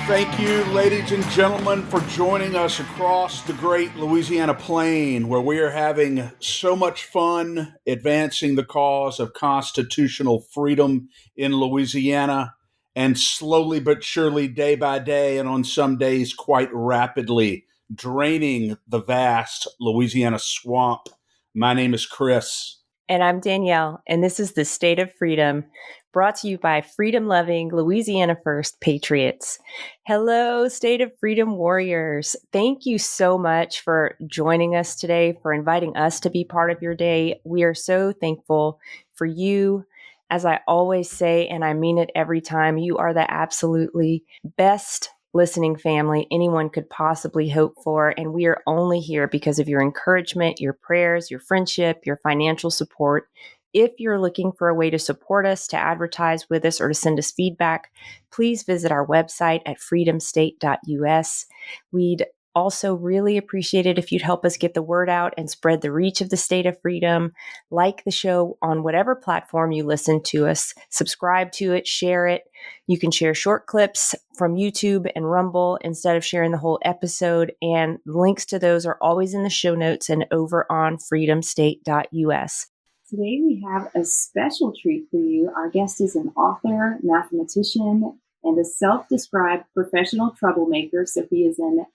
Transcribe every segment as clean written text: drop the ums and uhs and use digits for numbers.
Thank you, ladies and gentlemen, for joining us across the great Louisiana plain, where we are having so much fun advancing the cause of constitutional freedom in Louisiana, and slowly but surely, day by day, and on some days quite rapidly, draining the vast Louisiana swamp. My name is Chris. And I'm Danielle, and this is the State of Freedom, brought to you by freedom-loving Louisiana First Patriots. Hello, State of Freedom warriors. Thank you so much for joining us today, for inviting us to be part of your day. We are so thankful for you. As I always say, and I mean it every time, you are the absolutely best listening family anyone could possibly hope for. And we are only here because of your encouragement, your prayers, your friendship, your financial support. If you're looking for a way to support us, to advertise with us, or to send us feedback, please visit our website at freedomstate.us. We'd also really appreciate it if you'd help us get the word out and spread the reach of the State of Freedom. Like the show on whatever platform you listen to us, subscribe to it, share it. You can share short clips from YouTube and Rumble instead of sharing the whole episode, and links to those are always in the show notes and over on freedomstate.us. Today we have a special treat for you. Our guest is an author, mathematician, and a self-described professional troublemaker, so he is in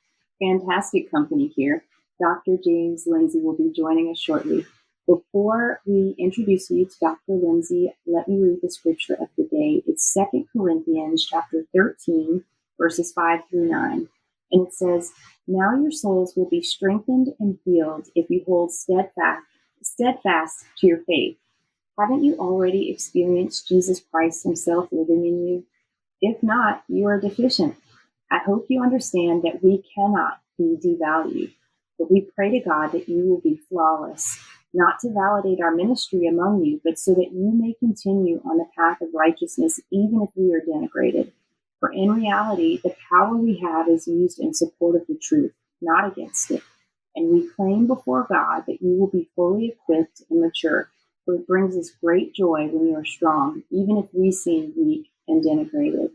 fantastic company here. Dr. James Lindsay will be joining us shortly. Before we introduce you to Dr. Lindsay, let me read the scripture of the day. It's 2 Corinthians chapter 13, verses 5 through 9. And it says, "Now your souls will be strengthened and healed if you hold steadfast to your faith. Haven't you already experienced Jesus Christ himself living in you? If not, you are deficient. I hope you understand that we cannot be devalued, but we pray to God that you will be flawless, not to validate our ministry among you, but so that you may continue on the path of righteousness, even if we are denigrated. For in reality, the power we have is used in support of the truth, not against it. And we claim before God that you will be fully equipped and mature, for it brings us great joy when you are strong, even if we seem weak and denigrated."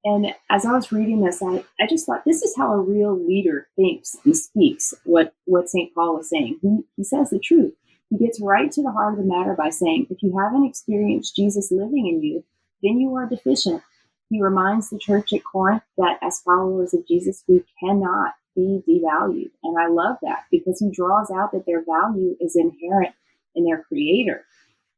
And as I was reading this, I just thought, this is how a real leader thinks and speaks, what St. Paul was saying. He says the truth. He gets right to the heart of the matter by saying, if you haven't experienced Jesus living in you, then you are deficient. He reminds the church at Corinth that as followers of Jesus, we cannot be devalued. And I love that, because he draws out that their value is inherent in their Creator.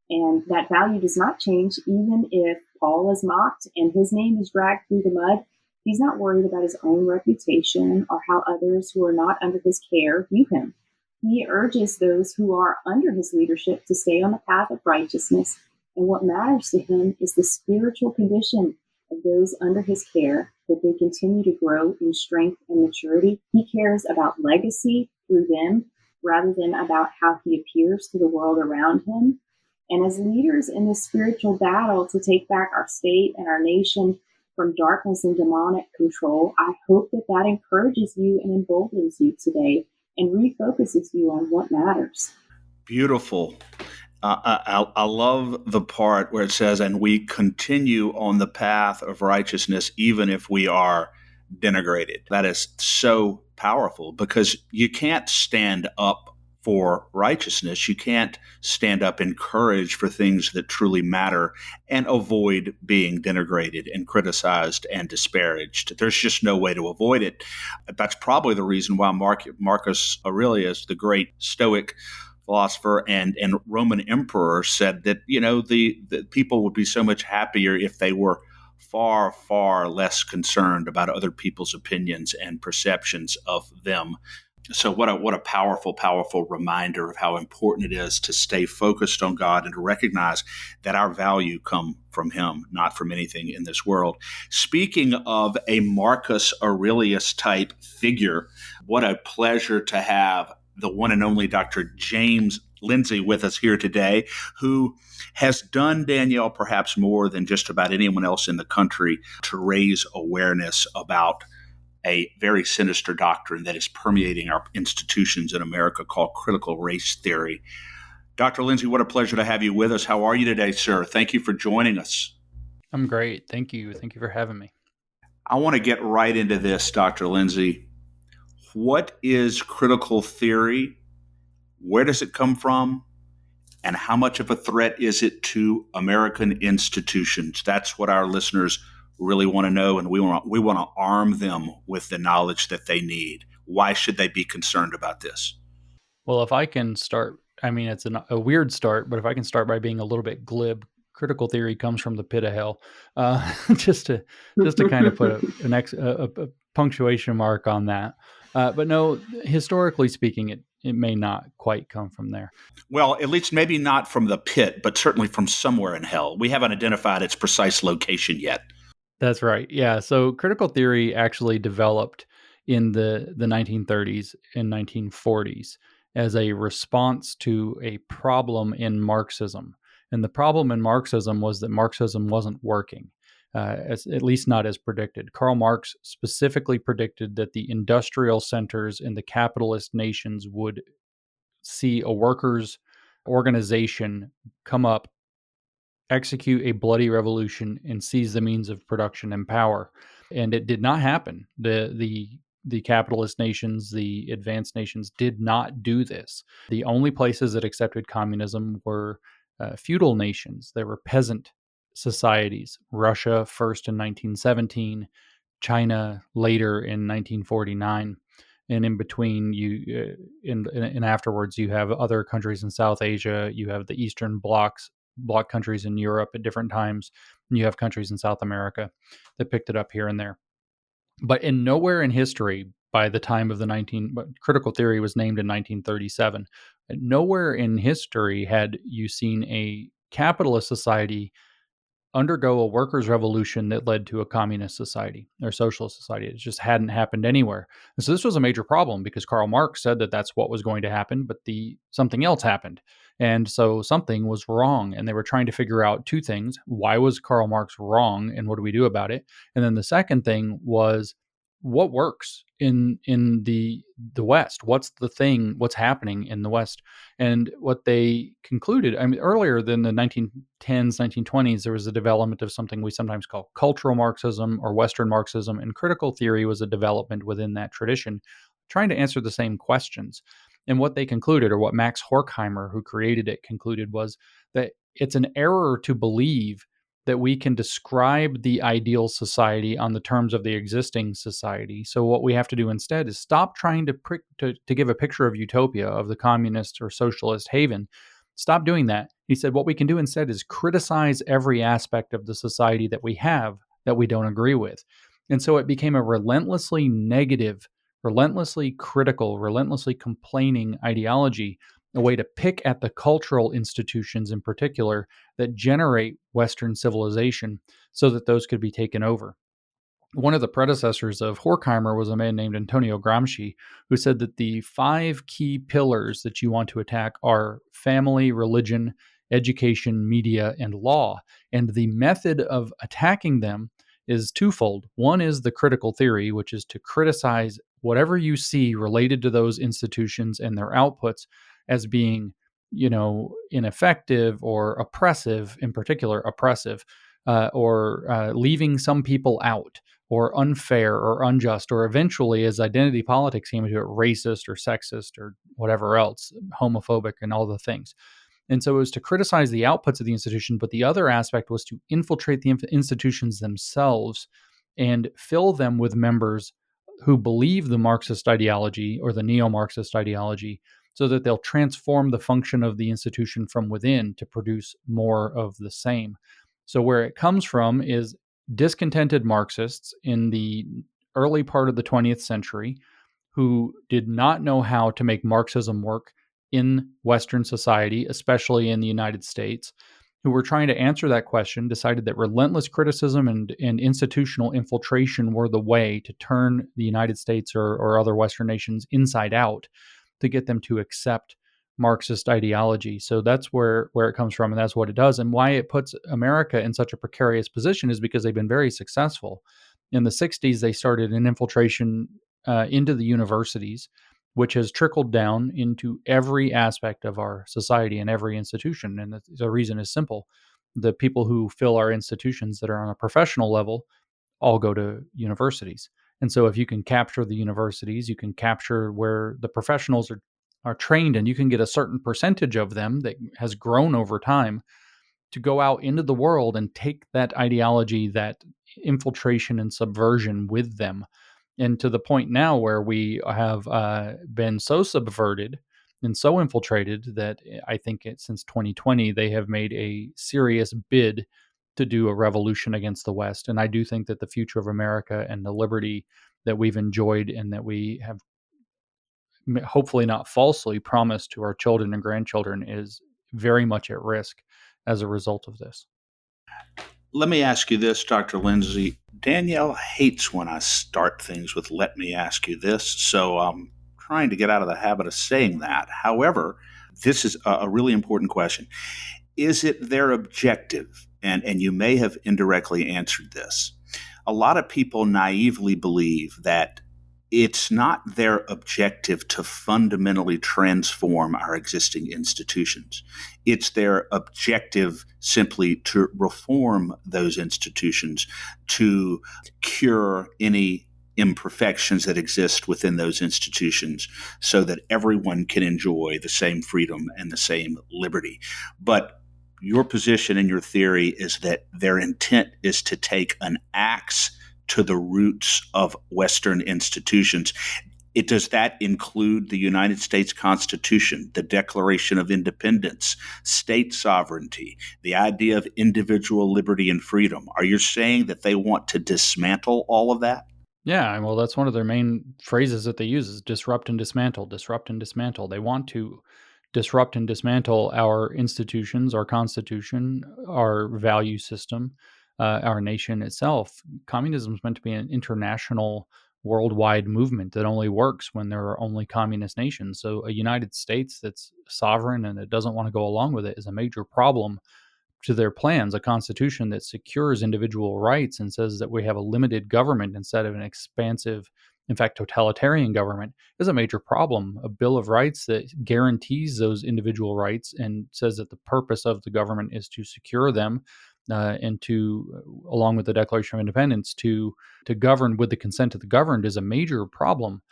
And that value does not change even if Paul is mocked and his name is dragged through the mud. He's not worried about his own reputation or how others who are not under his care view him. He urges those who are under his leadership to stay on the path of righteousness. And what matters to him is the spiritual condition of those under his care, that they continue to grow in strength and maturity. He cares about legacy through them rather than about how he appears to the world around him. And as leaders in this spiritual battle to take back our state and our nation from darkness and demonic control, I hope that that encourages you and emboldens you today and refocuses you on what matters. Beautiful. I love the part where it says, and we continue on the path of righteousness, even if we are denigrated. That is so powerful, because you can't stand up for righteousness. You can't stand up in courage for things that truly matter and avoid being denigrated and criticized and disparaged. There's just no way to avoid it. That's probably the reason why Marcus Aurelius, the great Stoic philosopher and Roman emperor, said that, the people would be so much happier if they were far, far less concerned about other people's opinions and perceptions of them. So what a powerful, powerful reminder of how important it is to stay focused on God and to recognize that our value come from him, not from anything in this world. Speaking of a Marcus Aurelius type figure, what a pleasure to have the one and only Dr. James Lindsay with us here today, who has done, Danielle, perhaps more than just about anyone else in the country to raise awareness about a very sinister doctrine that is permeating our institutions in America called critical race theory. Dr. Lindsay, what a pleasure to have you with us. How are you today, sir? Thank you for joining us. I'm great. Thank you. Thank you for having me. I want to get right into this, Dr. Lindsay. What is critical theory? Where does it come from? And how much of a threat is it to American institutions? That's what our listeners really want to know, and we want to arm them with the knowledge that they need. Why should they be concerned about this? Well, if I can start, I mean, it's a weird start, but if I can start by being a little bit glib, critical theory comes from the pit of hell. Just to kind of put a punctuation mark on that. But no, historically speaking, it may not quite come from there. Well, at least maybe not from the pit, but certainly from somewhere in hell. We haven't identified its precise location yet. That's right. Yeah. So critical theory actually developed in the 1930s and 1940s as a response to a problem in Marxism. And the problem in Marxism was that Marxism wasn't working, at least not as predicted. Karl Marx specifically predicted that the industrial centers in the capitalist nations would see a workers' organization come up, execute a bloody revolution, and seize the means of production and power. And it did not happen. The capitalist nations, the advanced nations, did not do this. The only places that accepted communism were feudal nations. There were peasant societies. Russia first in 1917, China later in 1949. And in between, and afterwards, you have other countries in South Asia. You have the Eastern bloc countries in Europe at different times, and you have countries in South America that picked it up here and there. But in nowhere in history, by the time of critical theory was named in 1937, nowhere in history had you seen a capitalist society undergo a workers' revolution that led to a communist society or socialist society. It just hadn't happened anywhere. And so this was a major problem because Karl Marx said that that's what was going to happen, but something else happened. And so something was wrong, and they were trying to figure out two things. Why was Karl Marx wrong, and what do we do about it? And then the second thing was, what works in the West? What's the thing? What's happening in the West? And what they concluded, I mean, earlier than the 1910s, 1920s, there was a development of something we sometimes call cultural Marxism or Western Marxism, and critical theory was a development within that tradition, trying to answer the same questions. And what they concluded, or what Max Horkheimer, who created it, concluded, was that it's an error to believe that we can describe the ideal society on the terms of the existing society. So what we have to do instead is stop trying to give a picture of utopia, of the communist or socialist haven. Stop doing that. He said what we can do instead is criticize every aspect of the society that we have that we don't agree with. And so it became a relentlessly negative, relentlessly critical, relentlessly complaining ideology, a way to pick at the cultural institutions in particular that generate Western civilization so that those could be taken over. One of the predecessors of Horkheimer was a man named Antonio Gramsci, who said that the 5 key pillars that you want to attack are family, religion, education, media, and law. And the method of attacking them is twofold. One is the critical theory, which is to criticize whatever you see related to those institutions and their outputs as being, ineffective or oppressive, in particular oppressive, or leaving some people out, or unfair or unjust, or eventually, as identity politics came into it, racist or sexist or whatever else, homophobic and all the things. And so it was to criticize the outputs of the institution, but the other aspect was to infiltrate the institutions themselves and fill them with members who believe the Marxist ideology or the neo-Marxist ideology, so that they'll transform the function of the institution from within to produce more of the same. So where it comes from is discontented Marxists in the early part of the 20th century who did not know how to make Marxism work in Western society, especially in the United States, who were trying to answer that question, decided that relentless criticism and institutional infiltration were the way to turn the United States or other Western nations inside out, to get them to accept Marxist ideology. So that's where it comes from, and that's what it does. And why it puts America in such a precarious position is because they've been very successful. In the 60s, they started an infiltration into the universities, which has trickled down into every aspect of our society and every institution. And the reason is simple. The people who fill our institutions that are on a professional level all go to universities. And so if you can capture the universities, you can capture where the professionals are trained, and you can get a certain percentage of them that has grown over time to go out into the world and take that ideology, that infiltration and subversion with them. And to the point now where we have been so subverted and so infiltrated that I think since 2020, they have made a serious bid to do a revolution against the West. And I do think that the future of America and the liberty that we've enjoyed and that we have hopefully not falsely promised to our children and grandchildren is very much at risk as a result of this. Let me ask you this, Dr. Lindsay. Danielle hates when I start things with "let me ask you this," so I'm trying to get out of the habit of saying that. However, this is a really important question. Is it their objective? And you may have indirectly answered this. A lot of people naively believe that it's not their objective to fundamentally transform our existing institutions. It's their objective simply to reform those institutions, to cure any imperfections that exist within those institutions so that everyone can enjoy the same freedom and the same liberty. But your position and your theory is that their intent is to take an axe to the roots of Western institutions. Does that include the United States Constitution, the Declaration of Independence, state sovereignty, the idea of individual liberty and freedom? Are you saying that they want to dismantle all of that? Yeah, well, that's one of their main phrases that they use is disrupt and dismantle, disrupt and dismantle. They want to disrupt and dismantle our institutions, our constitution, our value system, our nation itself. Communism is meant to be an international, worldwide movement that only works when there are only communist nations. So a United States that's sovereign and that doesn't want to go along with it is a major problem to their plans. A constitution that secures individual rights and says that we have a limited government instead of an expansive, in fact, totalitarian government is a major problem. A Bill of Rights that guarantees those individual rights and says that the purpose of the government is to secure them and to, along with the Declaration of Independence, to govern with the consent of the governed is a major problem.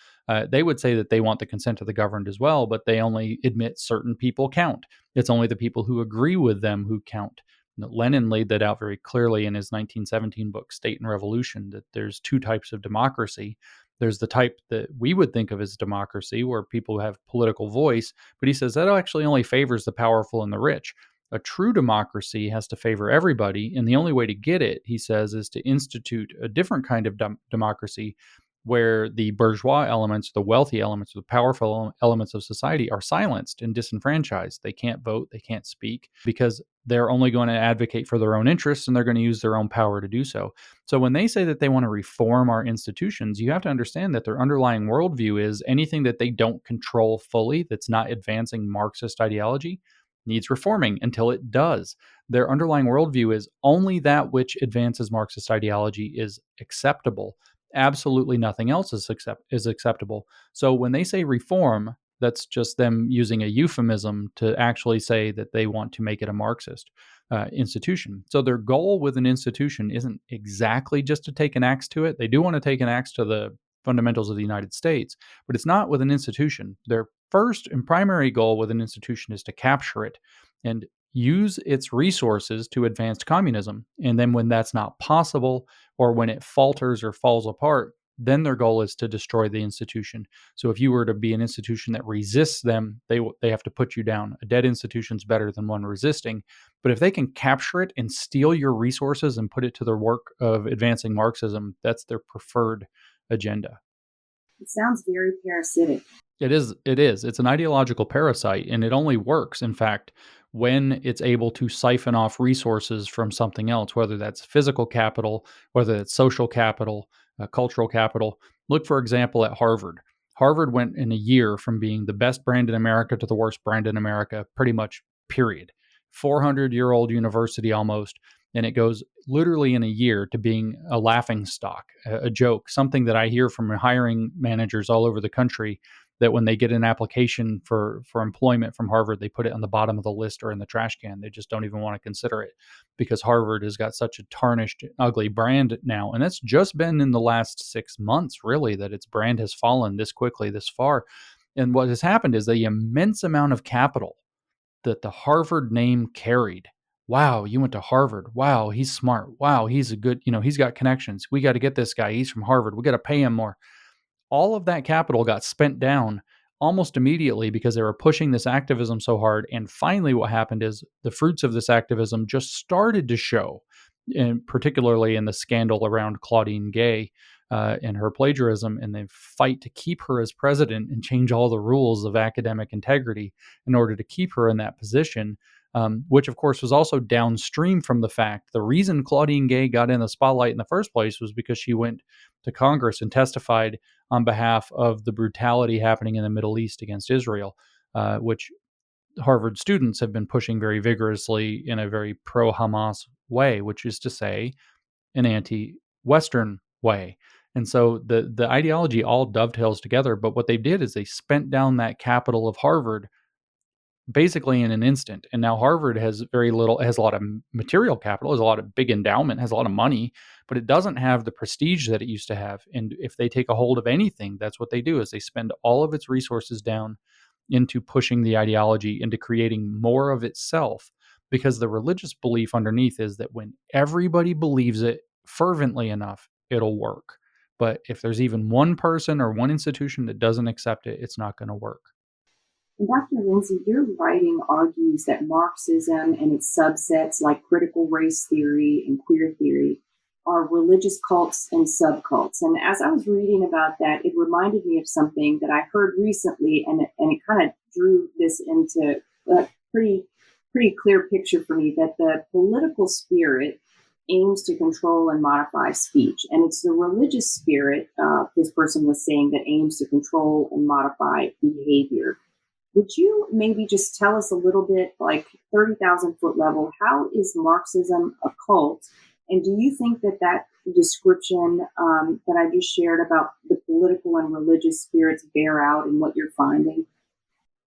They would say that they want the consent of the governed as well, but they only admit certain people count. It's only the people who agree with them who count. Lenin laid that out very clearly in his 1917 book, State and Revolution, that there's two types of democracy. There's the type that we would think of as democracy, where people have political voice, but he says that actually only favors the powerful and the rich. A true democracy has to favor everybody, and the only way to get it, he says, is to institute a different kind of democracy where the bourgeois elements, the wealthy elements, the powerful elements of society are silenced and disenfranchised. They can't vote, they can't speak, because they're only going to advocate for their own interests and they're going to use their own power to do so. So when they say that they want to reform our institutions, you have to understand that their underlying worldview is anything that they don't control fully, that's not advancing Marxist ideology, needs reforming until it does. Their underlying worldview is only that which advances Marxist ideology is acceptable. Absolutely nothing else is acceptable. So when they say reform, that's just them using a euphemism to actually say that they want to make it a Marxist institution. So their goal with an institution isn't exactly just to take an axe to it. They do want to take an axe to the fundamentals of the United States, but it's not with an institution. Their first and primary goal with an institution is to capture it and use its resources to advance communism. And then when that's not possible, or when it falters or falls apart, then their goal is to destroy the institution. So if you were to be an institution that resists them, they have to put you down. A dead institution is better than one resisting. But if they can capture it and steal your resources and put it to their work of advancing Marxism, that's their preferred agenda. It sounds very parasitic. It is. It's an ideological parasite, and it only works, in fact, when it's able to siphon off resources from something else, whether that's physical capital, whether that's social capital, cultural capital. Look, for example, at Harvard. Harvard went in a year from being the best brand in America to the worst brand in America, pretty much, period. 400-year-old university almost. And it goes literally in a year to being a laughing stock, a joke, something that I hear from hiring managers all over the country, that when they get an application for employment from Harvard, they put it on the bottom of the list or in the trash can. They just don't even want to consider it because Harvard has got such a tarnished, ugly brand now. And that's just been in the last 6 months, really, that its brand has fallen this quickly, this far. And what has happened is the immense amount of capital that the Harvard name carried. Wow, you went to Harvard. Wow, he's smart. Wow, he's a good, he's got connections. We got to get this guy. He's from Harvard. We got to pay him more. All of that capital got spent down almost immediately because they were pushing this activism so hard. And finally, what happened is the fruits of this activism just started to show, and particularly in the scandal around Claudine Gay and her plagiarism, and the fight to keep her as president and change all the rules of academic integrity in order to keep her in that position. Which, of course, was also downstream from the fact the reason Claudine Gay got in the spotlight in the first place was because she went to Congress and testified on behalf of the brutality happening in the Middle East against Israel, which Harvard students have been pushing very vigorously in a very pro-Hamas way, which is to say, an anti-Western way. And so the ideology all dovetails together. But what they did is they spent down that capital of Harvard basically in an instant. And now Harvard has very little, has a lot of material capital, has a lot of big endowment, has a lot of money, but it doesn't have the prestige that it used to have. And if they take a hold of anything, that's what they do, is they spend all of its resources down into pushing the ideology, into creating more of itself, because the religious belief underneath is that when everybody believes it fervently enough, it'll work. But if there's even one person or one institution that doesn't accept it, it's not going to work. And Dr. Lindsay, your writing argues that Marxism and its subsets like critical race theory and queer theory are religious cults and subcults. And as I was reading about that, it reminded me of something that I heard recently, and it kind of drew this into a pretty clear picture for me, that the political spirit aims to control and modify speech. And it's the religious spirit, this person was saying, that aims to control and modify behavior. Would you maybe just tell us a little bit, like 30,000 foot level, how is Marxism a cult? And do you think that description that I just shared about the political and religious spirits bear out in what you're finding?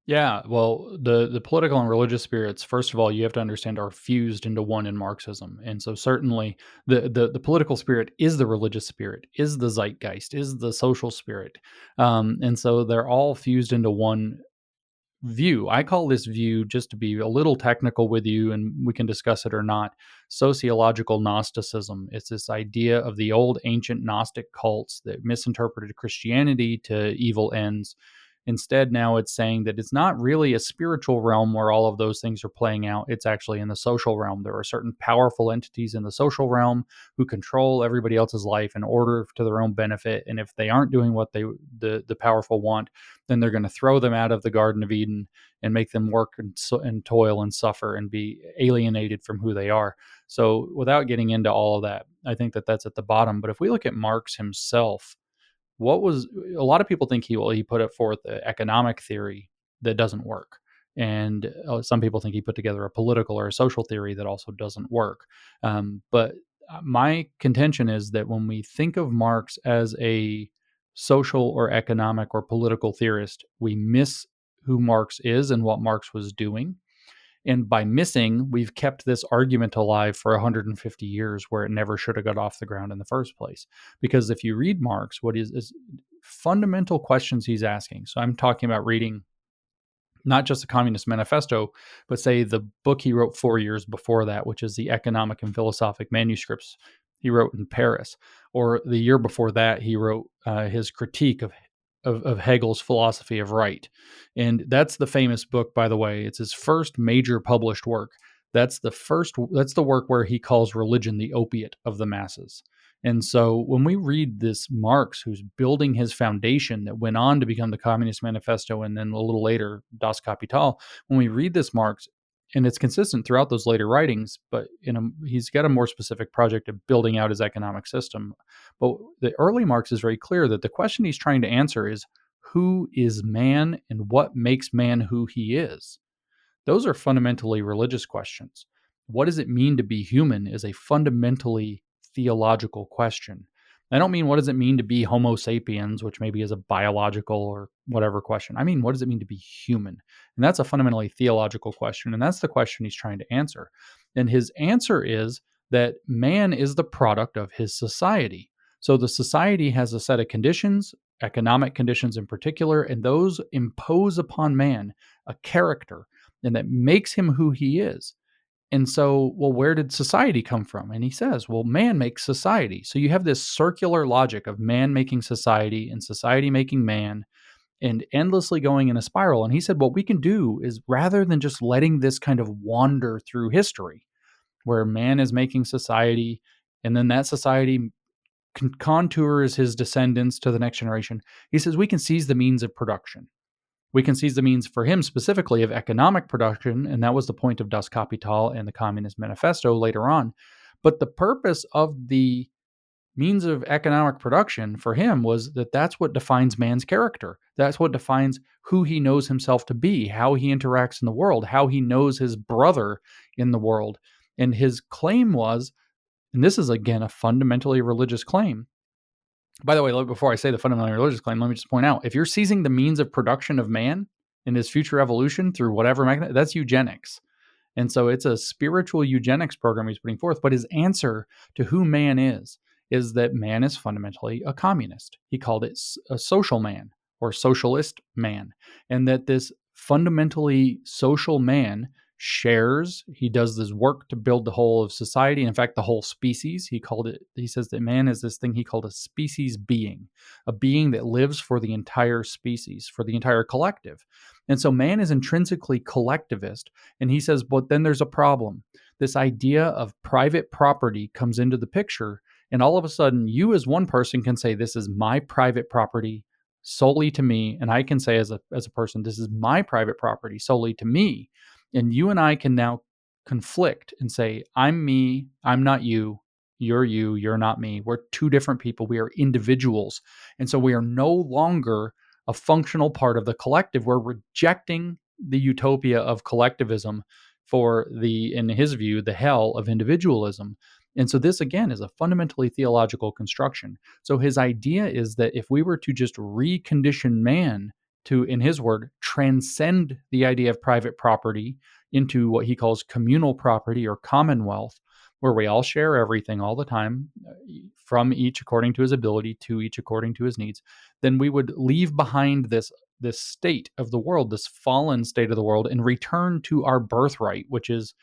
Yeah, well, the political and religious spirits, first of all, you have to understand, are fused into one in Marxism. And so certainly the political spirit is the religious spirit, is the zeitgeist, is the social spirit. And so they're all fused into one view. I call this view, just to be a little technical with you, and we can discuss it or not, sociological Gnosticism. It's this idea of the old ancient Gnostic cults that misinterpreted Christianity to evil ends. Instead, now it's saying that it's not really a spiritual realm where all of those things are playing out. It's actually in the social realm. There are certain powerful entities in the social realm who control everybody else's life in order to their own benefit. And if they aren't doing what the powerful want, then they're going to throw them out of the Garden of Eden and make them work and toil and suffer and be alienated from who they are. So without getting into all of that, I think that that's at the bottom. But if we look at Marx himself, what was, a lot of people think he put it forth the economic theory that doesn't work. And some people think he put together a political or a social theory that also doesn't work. But my contention is that when we think of Marx as a social or economic or political theorist, we miss who Marx is and what Marx was doing. And by missing, we've kept this argument alive for 150 years where it never should have got off the ground in the first place. Because if you read Marx, what is fundamental questions he's asking. So I'm talking about reading not just the Communist Manifesto, but say the book he wrote 4 years before that, which is the Economic and Philosophic Manuscripts he wrote in Paris. Or the year before that, he wrote his critique of Hegel's philosophy of right. And that's the famous book, by the way. It's his first major published work. That's the work where he calls religion the opiate of the masses. And so when we read this Marx, who's building his foundation that went on to become the Communist Manifesto and then a little later Das Kapital, when we read this Marx, and it's consistent throughout those later writings, but he's got a more specific project of building out his economic system. But the early Marx is very clear that the question he's trying to answer is, who is man and what makes man who he is? Those are fundamentally religious questions. what does it mean to be human is a fundamentally theological question. I don't mean what does it mean to be Homo sapiens, which maybe is a biological or whatever question. I mean, what does it mean to be human? And that's a fundamentally theological question. And that's the question he's trying to answer. And his answer is that man is the product of his society. So the society has a set of conditions, economic conditions in particular, and those impose upon man a character, and that makes him who he is. And so, well, where did society come from? And he says, well, man makes society. So you have this circular logic of man making society and society making man and endlessly going in a spiral. And he said, what we can do is rather than just letting this kind of wander through history, where man is making society and then that society contours his descendants to the next generation, he says we can seize the means of production. We can seize the means for him specifically of economic production, and that was the point of Das Kapital and the Communist Manifesto later on. But the purpose of the means of economic production for him was that that's what defines man's character. That's what defines who he knows himself to be, how he interacts in the world, how he knows his brother in the world. And his claim was, and this is again a fundamentally religious claim. By the way, before I say the fundamentally religious claim, let me just point out, if you're seizing the means of production of man in his future evolution through whatever mechanism, that's eugenics. And so it's a spiritual eugenics program he's putting forth. But his answer to who man is that man is fundamentally a communist. He called it a social man or socialist man. And that this fundamentally social man he does this work to build the whole of society. In fact, the whole species, he says that man is this thing he called a species being, a being that lives for the entire species, for the entire collective. And so man is intrinsically collectivist. And he says, but then there's a problem. This idea of private property comes into the picture. And all of a sudden, you as one person can say, this is my private property solely to me. And I can say as a person, this is my private property solely to me. And you and I can now conflict and say, I'm me, I'm not you, you're not me. We're two different people. We are individuals. And so we are no longer a functional part of the collective. We're rejecting the utopia of collectivism for in his view, the hell of individualism. And so this, again, is a fundamentally theological construction. So his idea is that if we were to just recondition man to, in his word, transcend the idea of private property into what he calls communal property or commonwealth, where we all share everything all the time, from each according to his ability, to each according to his needs, then we would leave behind this state of the world, this fallen state of the world, and return to our birthright, which is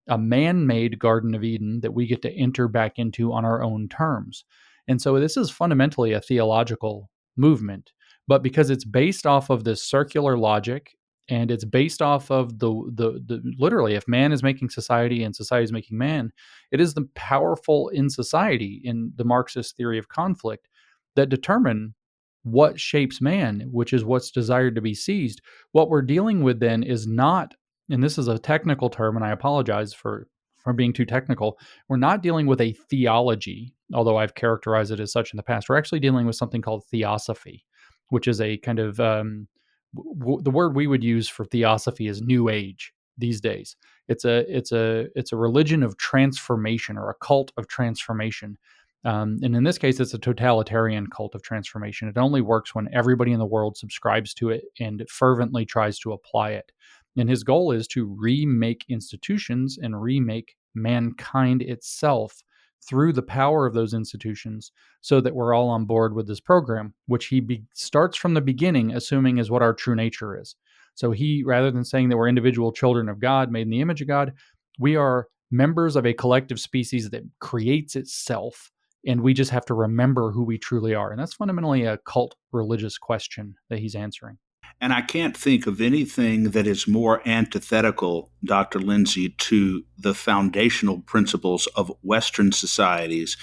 a man-made Garden of Eden that we get to enter back into on our own terms. And so this is fundamentally a theological movement. But because it's based off of this circular logic, and it's based off of the literally, if man is making society and society is making man, it is the powerful in society, in the Marxist theory of conflict, that determine what shapes man, which is what's desired to be seized. What we're dealing with then is not, and this is a technical term, and I apologize for being too technical, we're not dealing with a theology, although I've characterized it as such in the past. We're actually dealing with something called theosophy, which is a kind of the word we would use for theosophy is New Age these days. It's a religion of transformation, or a cult of transformation. And in this case, it's a totalitarian cult of transformation. It only works when everybody in the world subscribes to it and fervently tries to apply it. And his goal is to remake institutions and remake mankind itself through the power of those institutions, so that we're all on board with this program, which he starts from the beginning assuming is what our true nature is. So he, rather than saying that we're individual children of God made in the image of God, we are members of a collective species that creates itself, and we just have to remember who we truly are. And that's fundamentally a cult religious question that he's answering. And I can't think of anything that is more antithetical, Dr. Lindsay, to the foundational principles of Western societies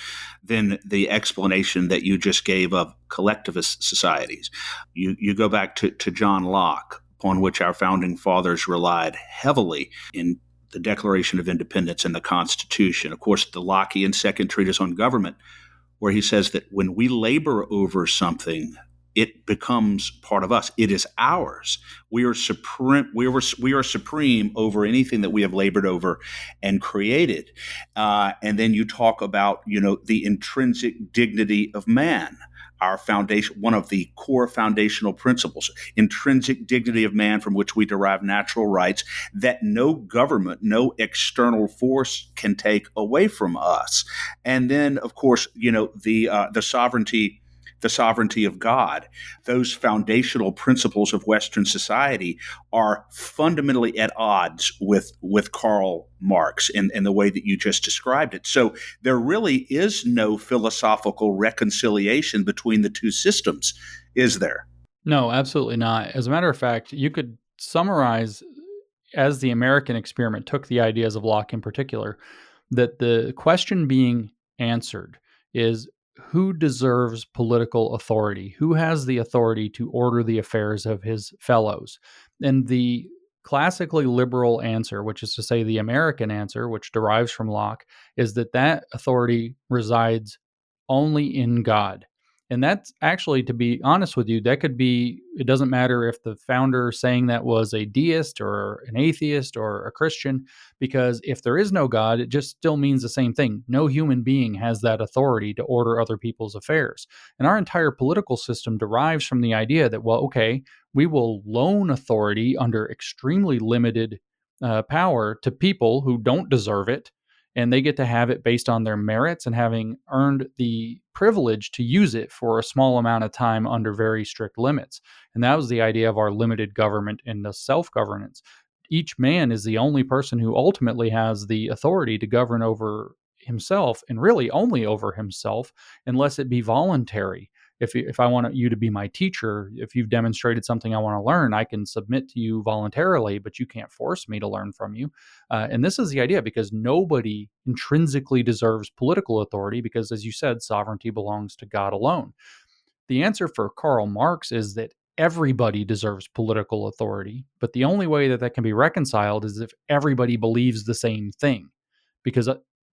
than the explanation that you just gave of collectivist societies. You go back to John Locke, upon which our founding fathers relied heavily in the Declaration of Independence and the Constitution. Of course, the Lockean Second Treatise on Government, where he says that when we labor over something, it becomes part of us. It is ours. We are supreme. We are supreme over anything that we have labored over and created. And then you talk about, the intrinsic dignity of man. Our foundation, one of the core foundational principles, intrinsic dignity of man, from which we derive natural rights that no government, no external force can take away from us. And then, of course, the sovereignty of God. Those foundational principles of Western society are fundamentally at odds with Karl Marx in the way that you just described it. So there really is no philosophical reconciliation between the two systems, is there? No, absolutely not. As a matter of fact, you could summarize, as the American experiment took the ideas of Locke in particular, that the question being answered is, who deserves political authority? Who has the authority to order the affairs of his fellows? And the classically liberal answer, which is to say the American answer, which derives from Locke, is that authority resides only in God. And that's actually, to be honest with you, that could be, it doesn't matter if the founder saying that was a deist or an atheist or a Christian, because if there is no God, it just still means the same thing. No human being has that authority to order other people's affairs. And our entire political system derives from the idea that, well, okay, we will loan authority under extremely limited power to people who don't deserve it, and they get to have it based on their merits and having earned the privilege to use it for a small amount of time under very strict limits. And that was the idea of our limited government and the self-governance. Each man is the only person who ultimately has the authority to govern over himself, and really only over himself, unless it be voluntary. If I want you to be my teacher, if you've demonstrated something I want to learn, I can submit to you voluntarily, but you can't force me to learn from you. And this is the idea, because nobody intrinsically deserves political authority, because, as you said, sovereignty belongs to God alone. The answer for Karl Marx is that everybody deserves political authority, but the only way that can be reconciled is if everybody believes the same thing, because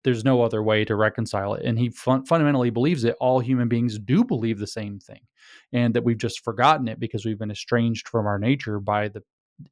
there's no other way to reconcile it. And he fundamentally believes that all human beings do believe the same thing, and that we've just forgotten it because we've been estranged from our nature by the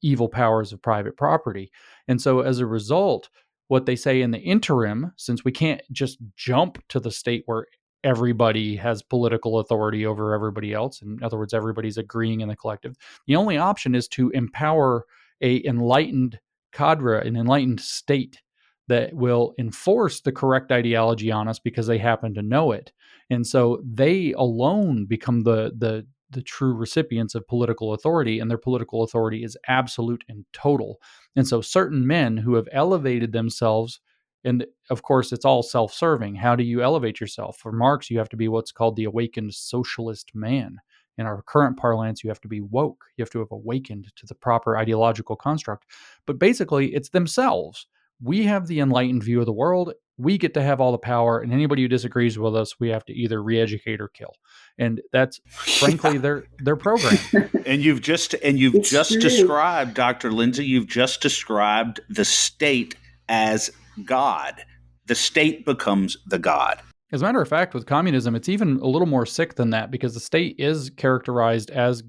evil powers of private property. And so as a result, what they say in the interim, since we can't just jump to the state where everybody has political authority over everybody else, in other words, everybody's agreeing in the collective, the only option is to empower an enlightened cadre, an enlightened state that will enforce the correct ideology on us because they happen to know it. And so they alone become the true recipients of political authority, and their political authority is absolute and total. And so certain men who have elevated themselves, and of course it's all self-serving. How do you elevate yourself? For Marx, you have to be what's called the awakened socialist man. In our current parlance, you have to be woke. You have to have awakened to the proper ideological construct. But basically, it's themselves. We have the enlightened view of the world. We get to have all the power, and anybody who disagrees with us, we have to either re-educate or kill. And that's frankly their program. And you've just described, Dr. Lindsay, you've just described the state as God. The state becomes the God. As a matter of fact, with communism, it's even a little more sick than that, because the state is characterized as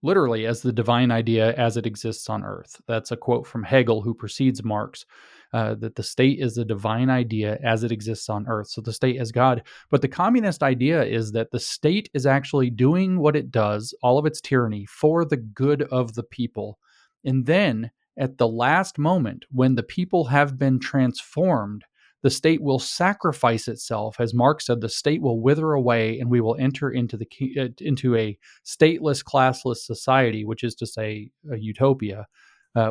literally as the divine idea as it exists on earth. That's a quote from Hegel, who precedes Marx, that the state is the divine idea as it exists on earth. So the state is God. But the communist idea is that the state is actually doing what it does, all of its tyranny, for the good of the people. And then at the last moment, when the people have been transformed, the state will sacrifice itself. As Marx said, the state will wither away, and we will enter into a stateless, classless society, which is to say a utopia,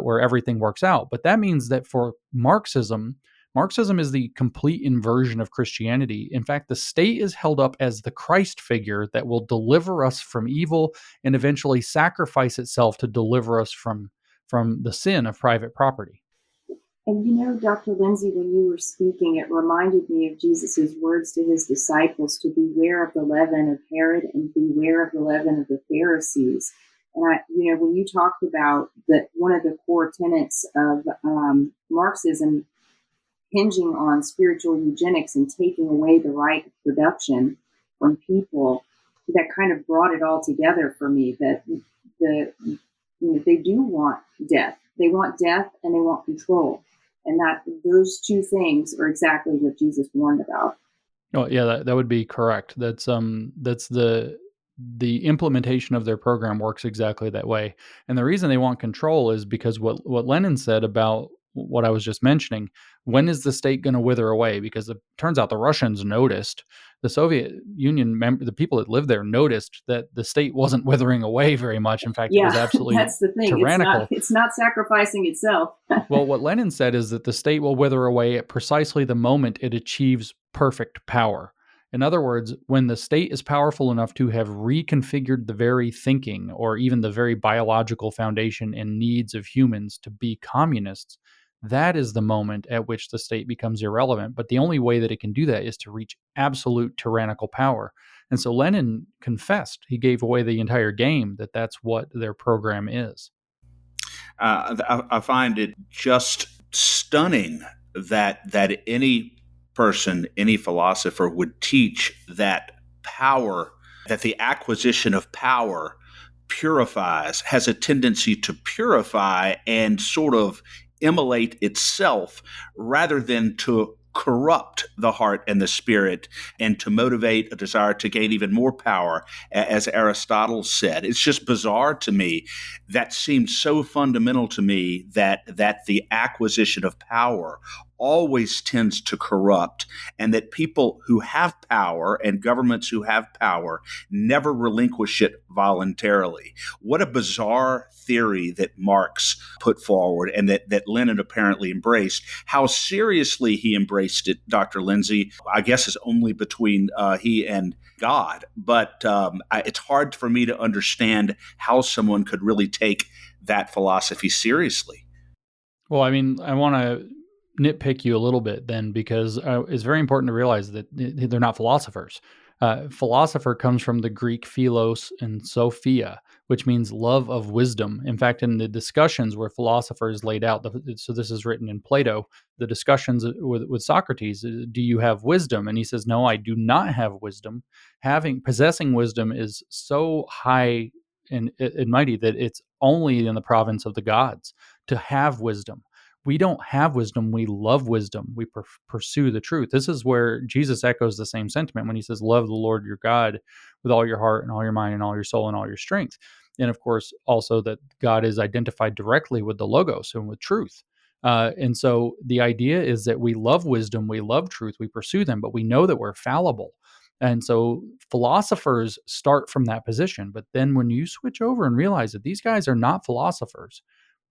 where everything works out. But that means that for Marxism is the complete inversion of Christianity. In fact, the state is held up as the Christ figure that will deliver us from evil and eventually sacrifice itself to deliver us from the sin of private property. And Dr. Lindsay, when you were speaking, it reminded me of Jesus' words to his disciples to beware of the leaven of Herod and beware of the leaven of the Pharisees. And when you talked about that, one of the core tenets of Marxism hinging on spiritual eugenics and taking away the right of production from people, that kind of brought it all together for me, that they do want death. They want death and they want control. And that those two things are exactly what Jesus warned about. Oh yeah, that would be correct. That's the implementation of their program works exactly that way. And the reason they want control is because what Lenin said about what I was just mentioning, when is the state going to wither away? Because it turns out the Russians noticed, the Soviet Union the people that lived there noticed that the state wasn't withering away very much. In fact, it was absolutely that's the thing. tyrannical. It's not sacrificing itself. Well, what Lenin said is that the state will wither away at precisely the moment it achieves perfect power. In other words, when the state is powerful enough to have reconfigured the very thinking or even the very biological foundation and needs of humans to be communists, that is the moment at which the state becomes irrelevant. But the only way that it can do that is to reach absolute tyrannical power. And so Lenin confessed, he gave away the entire game, that that's what their program is. I find it just stunning that any person, any philosopher would teach that power, that the acquisition of power purifies, has a tendency to purify and sort of immolate itself rather than to corrupt the heart and the spirit and to motivate a desire to gain even more power, as Aristotle said. It's just bizarre to me. That seems so fundamental to me that the acquisition of power always tends to corrupt, and that people who have power and governments who have power never relinquish it voluntarily. What a bizarre theory that Marx put forward and that Lenin apparently embraced. How seriously he embraced it, Dr. Lindsay, I guess is only between he and God. But it's hard for me to understand how someone could really take that philosophy seriously. Well, I mean, I want to nitpick you a little bit then, because it's very important to realize that they're not philosophers. Philosopher comes from the Greek philos and sophia, which means love of wisdom. In fact, in the discussions where philosophers laid out, so this is written in Plato, the discussions with Socrates, do you have wisdom? And he says, no, I do not have wisdom. Possessing wisdom is so high and mighty that it's only in the province of the gods to have wisdom. We don't have wisdom. We love wisdom. We pursue the truth. This is where Jesus echoes the same sentiment when he says, love the Lord your God with all your heart and all your mind and all your soul and all your strength. And of course, also that God is identified directly with the Logos and with truth. And so the idea is that we love wisdom, we love truth, we pursue them, but we know that we're fallible. And so philosophers start from that position. But then when you switch over and realize that these guys are not philosophers,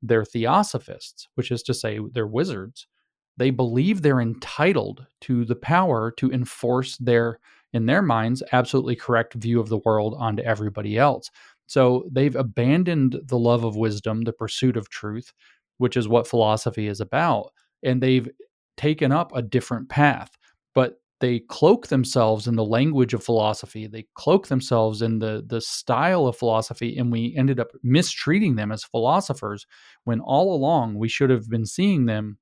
they're theosophists, which is to say they're wizards. They believe they're entitled to the power to enforce in their minds, absolutely correct view of the world onto everybody else. So they've abandoned the love of wisdom, the pursuit of truth, which is what philosophy is about, and they've taken up a different path. But they cloak themselves in the language of philosophy. They cloak themselves in the style of philosophy, and we ended up mistreating them as philosophers when all along we should have been seeing them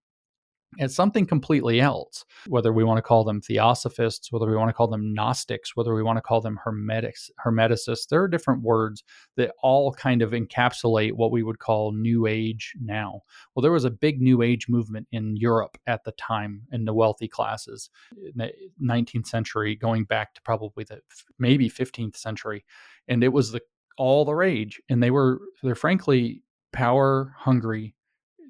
as something completely else. Whether we want to call them theosophists, whether we want to call them Gnostics, whether we want to call them Hermeticists, there are different words that all kind of encapsulate what we would call New Age now. Well, there was a big New Age movement in Europe at the time in the wealthy classes in the 19th century, going back to probably maybe 15th century. And it was all the rage. And they're frankly power hungry.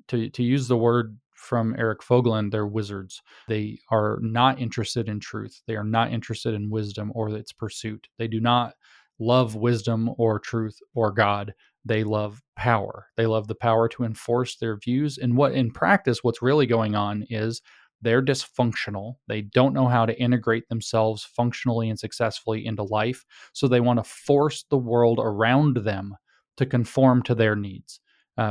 To use the word from Eric Fogelin, they're wizards. They are not interested in truth. They are not interested in wisdom or its pursuit. They do not love wisdom or truth or God. They love power. They love the power to enforce their views. And in practice, what's really going on is they're dysfunctional. They don't know how to integrate themselves functionally and successfully into life. So they want to force the world around them to conform to their needs.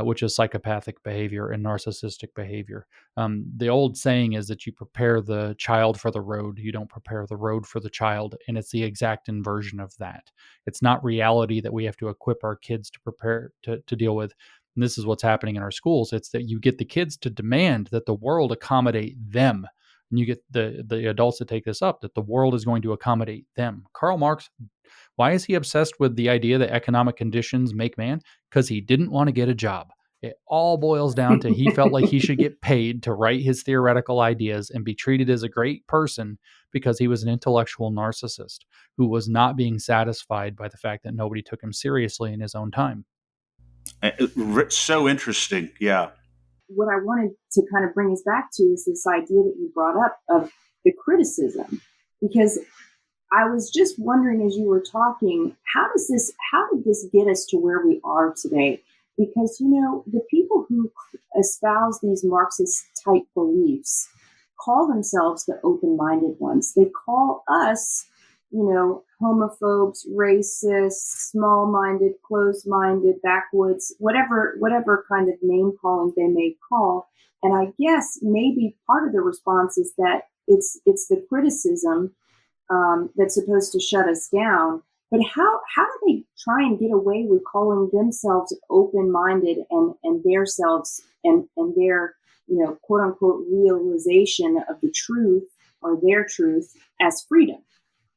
Which is psychopathic behavior and narcissistic behavior. The old saying is that you prepare the child for the road, you don't prepare the road for the child, and it's the exact inversion of that. It's not reality that we have to equip our kids to prepare to deal with. And this is what's happening in our schools. It's that you get the kids to demand that the world accommodate them, And you get the adults that take this up, that the world is going to accommodate them. Karl Marx, why is he obsessed with the idea that economic conditions make man? Because he didn't want to get a job. It all boils down to he felt like he should get paid to write his theoretical ideas and be treated as a great person because he was an intellectual narcissist who was not being satisfied by the fact that nobody took him seriously in his own time. So interesting. Yeah. What I wanted to kind of bring us back to is this idea that you brought up of the criticism, because I was just wondering as you were talking, how did this get us to where we are today? Because, the people who espouse these Marxist type beliefs call themselves the open-minded ones. They call us, homophobes, racists, small-minded, closed-minded, backwoods, whatever kind of name calling they may call. And I guess maybe part of the response is that it's the criticism that's supposed to shut us down. But how do they try and get away with calling themselves open-minded and their selves and their, quote unquote realization of the truth or their truth as freedom?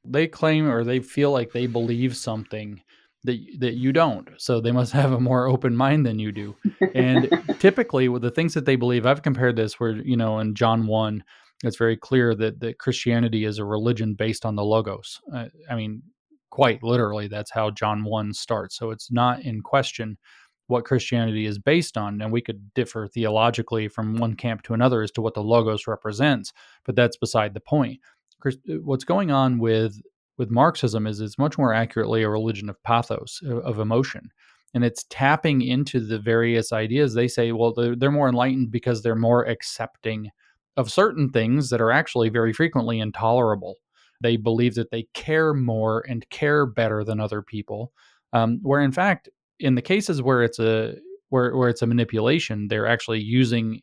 They claim, or they feel like they believe something that you don't. So they must have a more open mind than you do. And typically with the things that they believe, I've compared this where, in John 1, it's very clear that Christianity is a religion based on the logos. Quite literally, that's how John 1 starts. So it's not in question what Christianity is based on. And we could differ theologically from one camp to another as to what the logos represents, but that's beside the point. What's going on with Marxism is it's much more accurately a religion of pathos, of emotion. And it's tapping into the various ideas. They say, well, they're more enlightened because they're more accepting of certain things that are actually very frequently intolerable. They believe that they care more and care better than other people, where in fact, in the cases where it's a manipulation, they're actually using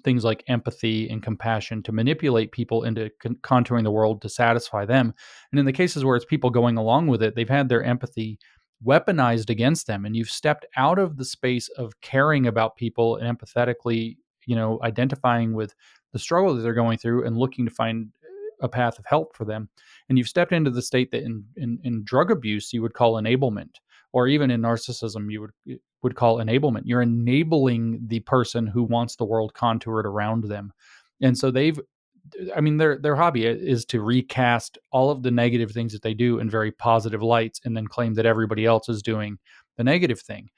things like empathy and compassion to manipulate people into contouring the world to satisfy them. And in the cases where it's people going along with it, they've had their empathy weaponized against them. And you've stepped out of the space of caring about people and empathetically, identifying with the struggle that they're going through and looking to find a path of help for them. And you've stepped into the state that in drug abuse, you would call enablement, or even in narcissism, you would call enablement. You're enabling the person who wants the world contoured around them. And so their hobby is to recast all of the negative things that they do in very positive lights and then claim that everybody else is doing the negative thing.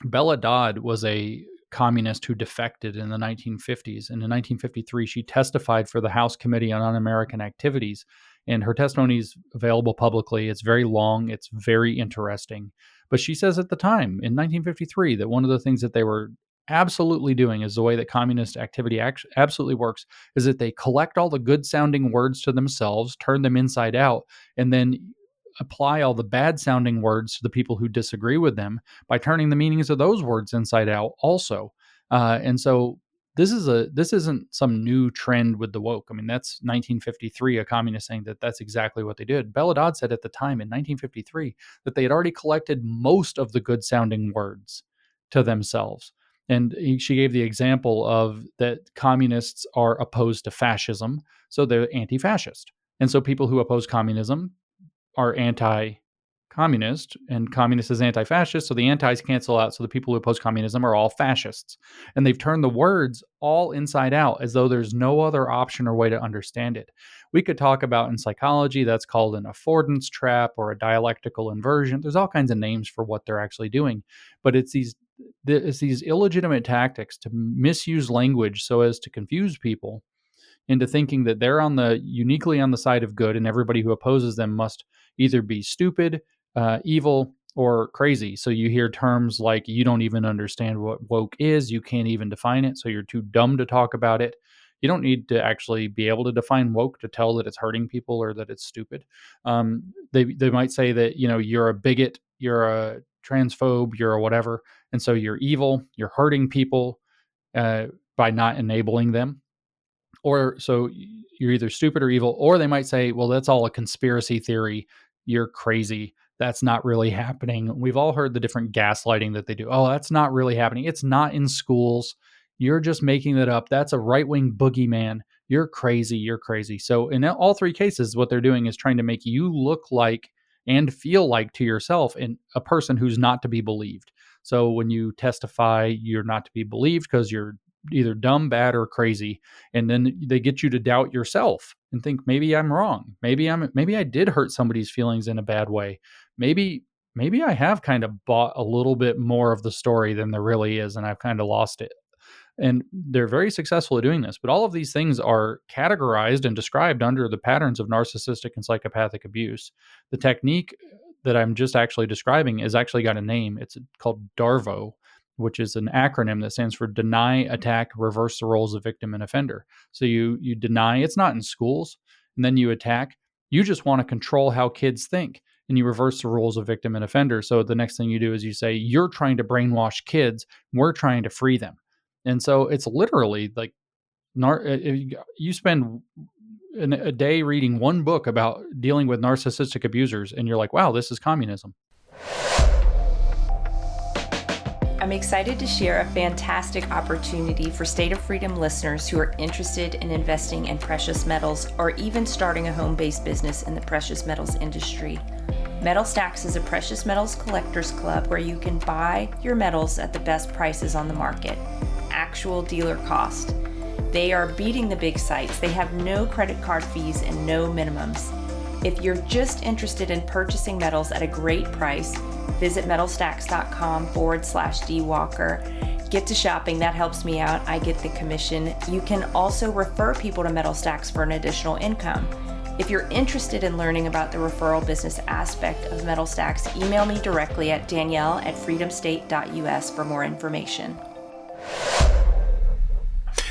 Bella Dodd was a communist who defected in the 1950s. And in 1953, she testified for the House Committee on Un-American Activities. And her testimony is available publicly. It's very long. It's very interesting. But she says at the time, in 1953, that one of the things that they were absolutely doing is the way that communist activity absolutely works, is that they collect all the good-sounding words to themselves, turn them inside out, and then apply all the bad-sounding words to the people who disagree with them by turning the meanings of those words inside out also. And so this isn't some new trend with the woke. That's 1953, a communist saying that that's exactly what they did. Bella Dodd said at the time in 1953 that they had already collected most of the good-sounding words to themselves. And she gave the example of that communists are opposed to fascism, so they're anti-fascist. And so people who oppose communism are anti-communist, and communist is anti-fascist, so the antis cancel out, so the people who oppose communism are all fascists. And they've turned the words all inside out as though there's no other option or way to understand it. We could talk about in psychology, that's called an affordance trap or a dialectical inversion. There's all kinds of names for what they're actually doing, but it's these illegitimate tactics to misuse language so as to confuse people into thinking that they're uniquely on the side of good, and everybody who opposes them must either be stupid, evil, or crazy. So you hear terms like, you don't even understand what woke is, you can't even define it, so you're too dumb to talk about it. You don't need to actually be able to define woke to tell that it's hurting people or that it's stupid. They might say that, you're a bigot, you're a transphobe, you're a whatever, and so you're evil, you're hurting people by not enabling them. Or so you're either stupid or evil, or they might say, well, that's all a conspiracy theory. You're crazy. That's not really happening. We've all heard the different gaslighting that they do. Oh, that's not really happening. It's not in schools. You're just making that up. That's a right-wing boogeyman. you're crazy, you're crazy. So in all three cases, what they're doing is trying to make you look like and feel like to yourself in a person who's not to be believed. So when you testify, you're not to be believed because you're either dumb, bad, or crazy. And then they get you to doubt yourself and think, maybe I'm wrong. Maybe I did hurt somebody's feelings in a bad way. Maybe I have kind of bought a little bit more of the story than there really is, and I've kind of lost it. And they're very successful at doing this. But all of these things are categorized and described under the patterns of narcissistic and psychopathic abuse. The technique that I'm just actually describing is actually got a name. It's called DARVO, which is an acronym that stands for deny, attack, reverse the roles of victim and offender. So you deny, it's not in schools, and then you attack. You just want to control how kids think, and you reverse the roles of victim and offender. So the next thing you do is you say, you're trying to brainwash kids, we're trying to free them. And so it's literally like you spend a day reading one book about dealing with narcissistic abusers, and you're like, wow, this is communism. I'm excited to share a fantastic opportunity for State of Freedom listeners who are interested in investing in precious metals or even starting a home-based business in the precious metals industry. Metal Stacks is a precious metals collectors club where you can buy your metals at the best prices on the market, actual dealer cost. They are beating the big sites. They have no credit card fees and no minimums. If you're just interested in purchasing metals at a great price, visit metalstacks.com/dwalker. Get to shopping, that helps me out. I get the commission. You can also refer people to Metal Stacks for an additional income. If you're interested in learning about the referral business aspect of Metal Stacks, email me directly at danielle@freedomstate.us for more information.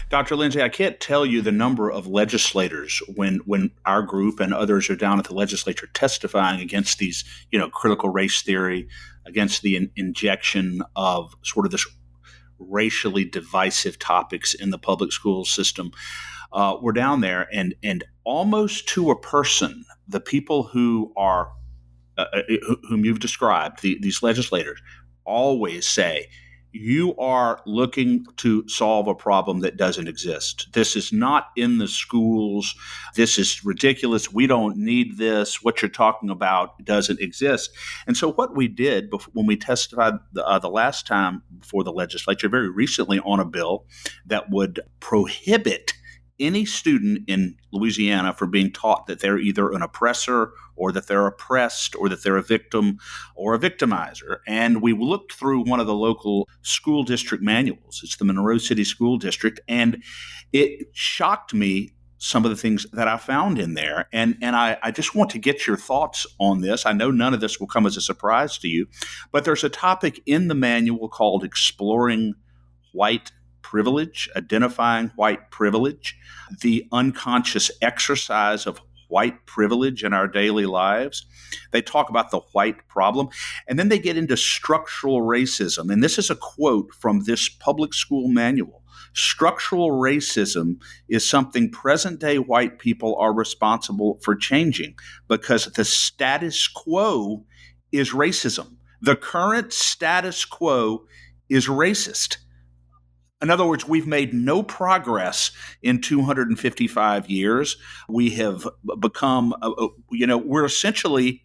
Dr. Lindsay, I can't tell you the number of legislators when our group and others are down at the legislature testifying against these, critical race theory, against the injection of sort of this racially divisive topics in the public school system. We're down there, and almost to a person, the people who are whom you've described, these legislators, always say, you are looking to solve a problem that doesn't exist. This is not in the schools. This is ridiculous. We don't need this. What you're talking about doesn't exist. And so what we did when we testified the last time before the legislature, very recently, on a bill that would prohibit any student in Louisiana for being taught that they're either an oppressor or that they're oppressed or that they're a victim or a victimizer. And we looked through one of the local school district manuals. It's the Monroe City School District. And it shocked me, some of the things that I found in there. And I just want to get your thoughts on this. I know none of this will come as a surprise to you, but there's a topic in the manual called Exploring White Privilege, Identifying White Privilege, the unconscious exercise of white privilege in our daily lives. They talk about the white problem, and then they get into structural racism. And this is a quote from this public school manual. Structural racism is something present-day white people are responsible for changing because the status quo is racism. The current status quo is racist. In other words, we've made no progress in 255 years. We have become, we're essentially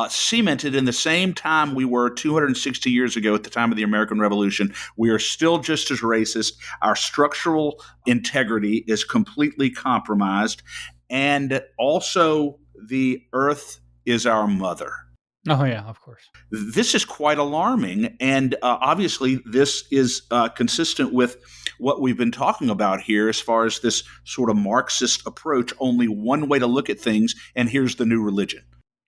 cemented in the same time we were 260 years ago at the time of the American Revolution. We are still just as racist. Our structural integrity is completely compromised. And also, the earth is our mother. Oh, yeah, of course. This is quite alarming, and obviously this is consistent with what we've been talking about here as far as this sort of Marxist approach, only one way to look at things, and here's the new religion.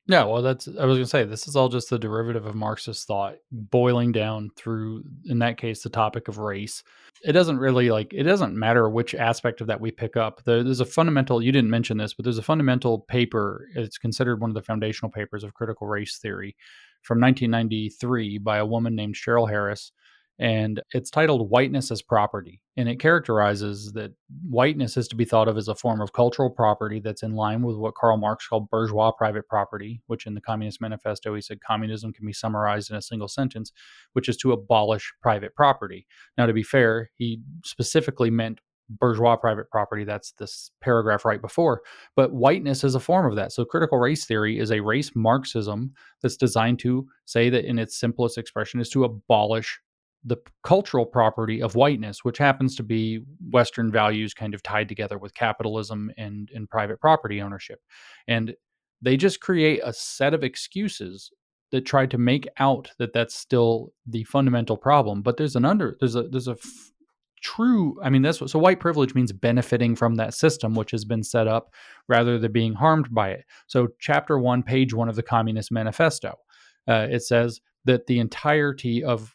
Yeah, well, I was going to say, this is all just the derivative of Marxist thought, boiling down through, in that case, the topic of race. It doesn't really, it doesn't matter which aspect of that we pick up. There's a fundamental, you didn't mention this, but there's a fundamental paper. It's considered one of the foundational papers of critical race theory from 1993 by a woman named Cheryl Harris. And it's titled Whiteness as Property. And it characterizes that whiteness is to be thought of as a form of cultural property that's in line with what Karl Marx called bourgeois private property, which in the Communist Manifesto, he said communism can be summarized in a single sentence, which is to abolish private property. Now, to be fair, he specifically meant bourgeois private property. That's this paragraph right before. But whiteness is a form of that. So critical race theory is a race Marxism that's designed to say that, in its simplest expression, is to abolish the cultural property of whiteness, which happens to be Western values kind of tied together with capitalism and private property ownership. And they just create a set of excuses that try to make out that that's still the fundamental problem. But there's true, I mean, that's what, so white privilege means benefiting from that system, which has been set up rather than being harmed by it. So chapter 1, page 1 of the Communist Manifesto, it says that the entirety of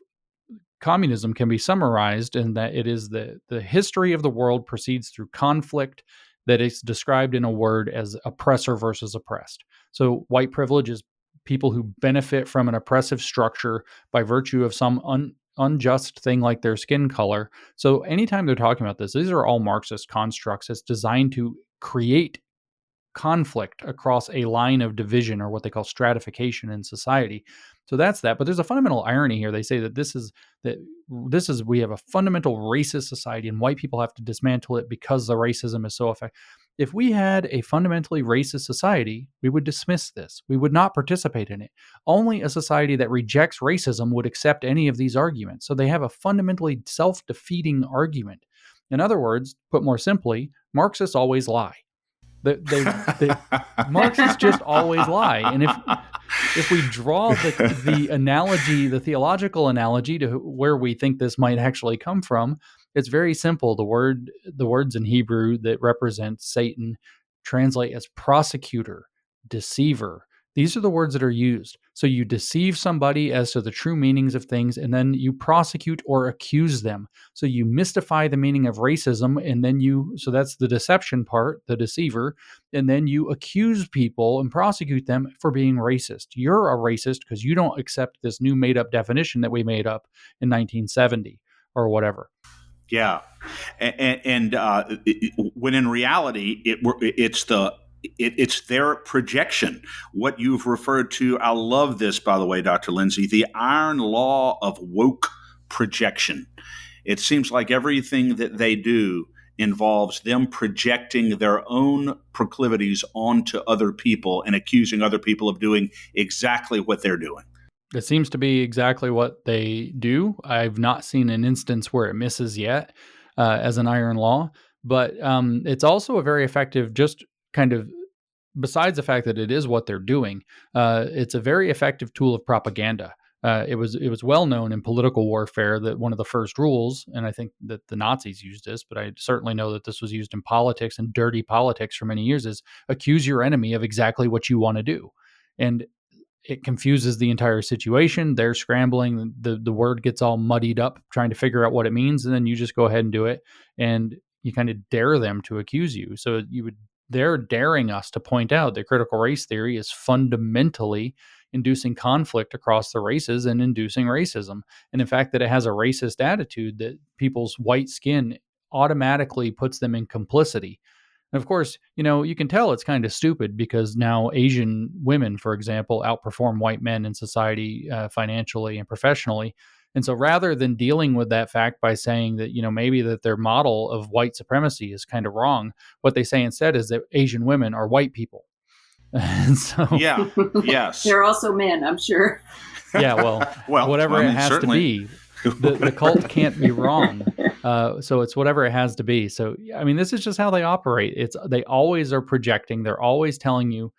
communism can be summarized in that it is the history of the world proceeds through conflict that is described in a word as oppressor versus oppressed. So white privilege is people who benefit from an oppressive structure by virtue of some unjust thing like their skin color. So anytime they're talking about this, these are all Marxist constructs. It's designed to create conflict across a line of division, or what they call stratification in society. So that's that. But there's a fundamental irony here. They say that we have a fundamental racist society and white people have to dismantle it because the racism is so effective. If we had a fundamentally racist society, we would dismiss this. We would not participate in it. Only a society that rejects racism would accept any of these arguments. So they have a fundamentally self-defeating argument. In other words, put more simply, Marxists always lie. Marxists just always lie. And if we draw the analogy, the theological analogy to where we think this might actually come from, it's very simple. The words in Hebrew that represent Satan translate as prosecutor, deceiver. These are the words that are used. So you deceive somebody as to the true meanings of things, and then you prosecute or accuse them. So you mystify the meaning of racism, and then so that's the deception part, the deceiver, and then you accuse people and prosecute them for being racist. You're a racist because you don't accept this new made-up definition that we made up in 1970 or whatever. Yeah, and when in reality it's their projection. What you've referred to, I love this, by the way, Dr. Lindsay, the iron law of woke projection. It seems like everything that they do involves them projecting their own proclivities onto other people and accusing other people of doing exactly what they're doing. It seems to be exactly what they do. I've not seen an instance where it misses yet as an iron law, but it's also a very effective, just kind of besides the fact that it is what they're doing, it's a very effective tool of propaganda. It was well known in political warfare that one of the first rules, and I think that the Nazis used this, but I certainly know that this was used in politics and dirty politics for many years, is accuse your enemy of exactly what you want to do. And it confuses the entire situation. They're scrambling. The word gets all muddied up trying to figure out what it means. And then you just go ahead and do it. And you kind of dare them to accuse you. So they're daring us to point out that critical race theory is fundamentally inducing conflict across the races and inducing racism. And in fact, that it has a racist attitude, that people's white skin automatically puts them in complicity. And of course, you can tell it's kind of stupid because now Asian women, for example, outperform white men in society financially and professionally. And so rather than dealing with that fact by saying that, maybe that their model of white supremacy is kind of wrong, what they say instead is that Asian women are white people. And so, yeah, yes. They're also men, I'm sure. Yeah, well, whatever it has certainly to be. The cult can't be wrong. So it's whatever it has to be. So, I mean, this is just how they operate. They always are projecting. They're always telling you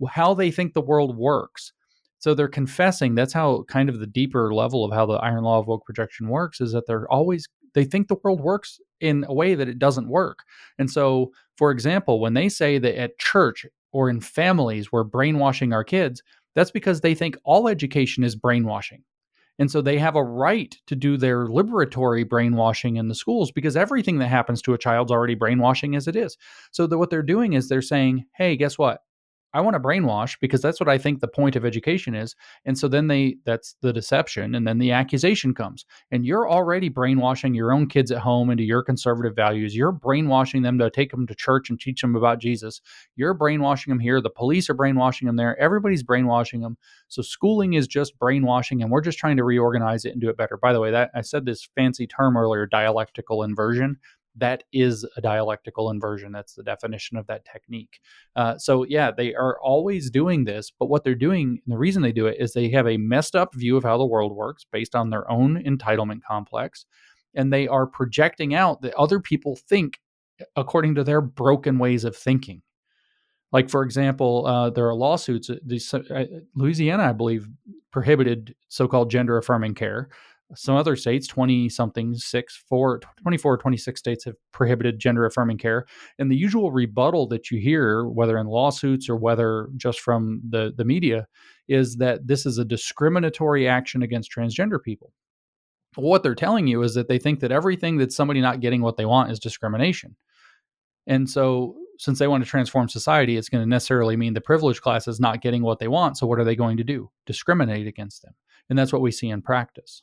how they think the world works. So they're confessing. That's how kind of the deeper level of how the iron law of woke projection works, is that they think the world works in a way that it doesn't work. And so, for example, when they say that at church or in families we're brainwashing our kids, that's because they think all education is brainwashing. And so they have a right to do their liberatory brainwashing in the schools because everything that happens to a child's already brainwashing as it is. So what they're doing is they're saying, hey, guess what? I want to brainwash because that's what I think the point of education is. And so then that's the deception. And then the accusation comes. And you're already brainwashing your own kids at home into your conservative values. You're brainwashing them to take them to church and teach them about Jesus. You're brainwashing them here. The police are brainwashing them there. Everybody's brainwashing them. So schooling is just brainwashing, and we're just trying to reorganize it and do it better. By the way, that I said this fancy term earlier, dialectical inversion. that is a dialectical inversion. That's the definition of that technique. So yeah, they are always doing this, but what they're doing, and the reason they do it, is they have a messed up view of how the world works based on their own entitlement complex, and they are projecting out that other people think according to their broken ways of thinking. Like, for example, there are lawsuits. Louisiana, I believe, prohibited so-called gender-affirming care. Some other states, 20-something, 24 or 26 states have prohibited gender-affirming care. And the usual rebuttal that you hear, whether in lawsuits or whether just from the media, is that this is a discriminatory action against transgender people. What they're telling you is that they think that everything that's somebody not getting what they want is discrimination. And so, since they want to transform society, it's going to necessarily mean the privileged class is not getting what they want. So what are they going to do? Discriminate against them. And that's what we see in practice.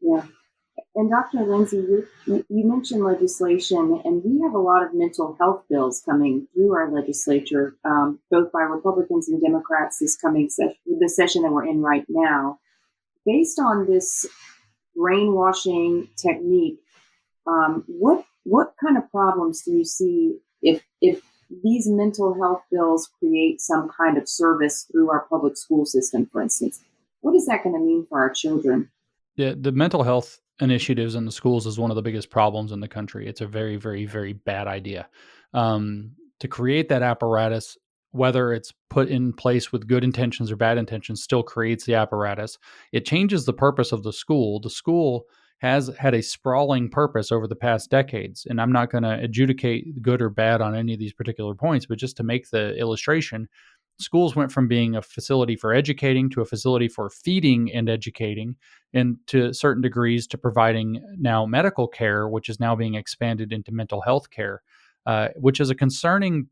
Yeah. And Dr. Lindsay, you mentioned legislation, and we have a lot of mental health bills coming through our legislature, both by Republicans and Democrats this coming the session that we're in right now. Based on this brainwashing technique, what kind of problems do you see if these mental health bills create some kind of service through our public school system, for instance? What is that going to mean for our children? The mental health initiatives in the schools is one of the biggest problems in the country. It's a very, very, very bad idea. To create that apparatus, whether it's put in place with good intentions or bad intentions, still creates the apparatus. It changes the purpose of the school. The school has had a sprawling purpose over the past decades, and I'm not going to adjudicate good or bad on any of these particular points, but just to make the illustration, schools went from being a facility for educating to a facility for feeding and educating, and to certain degrees to providing now medical care, which is now being expanded into mental health care, which is a concerning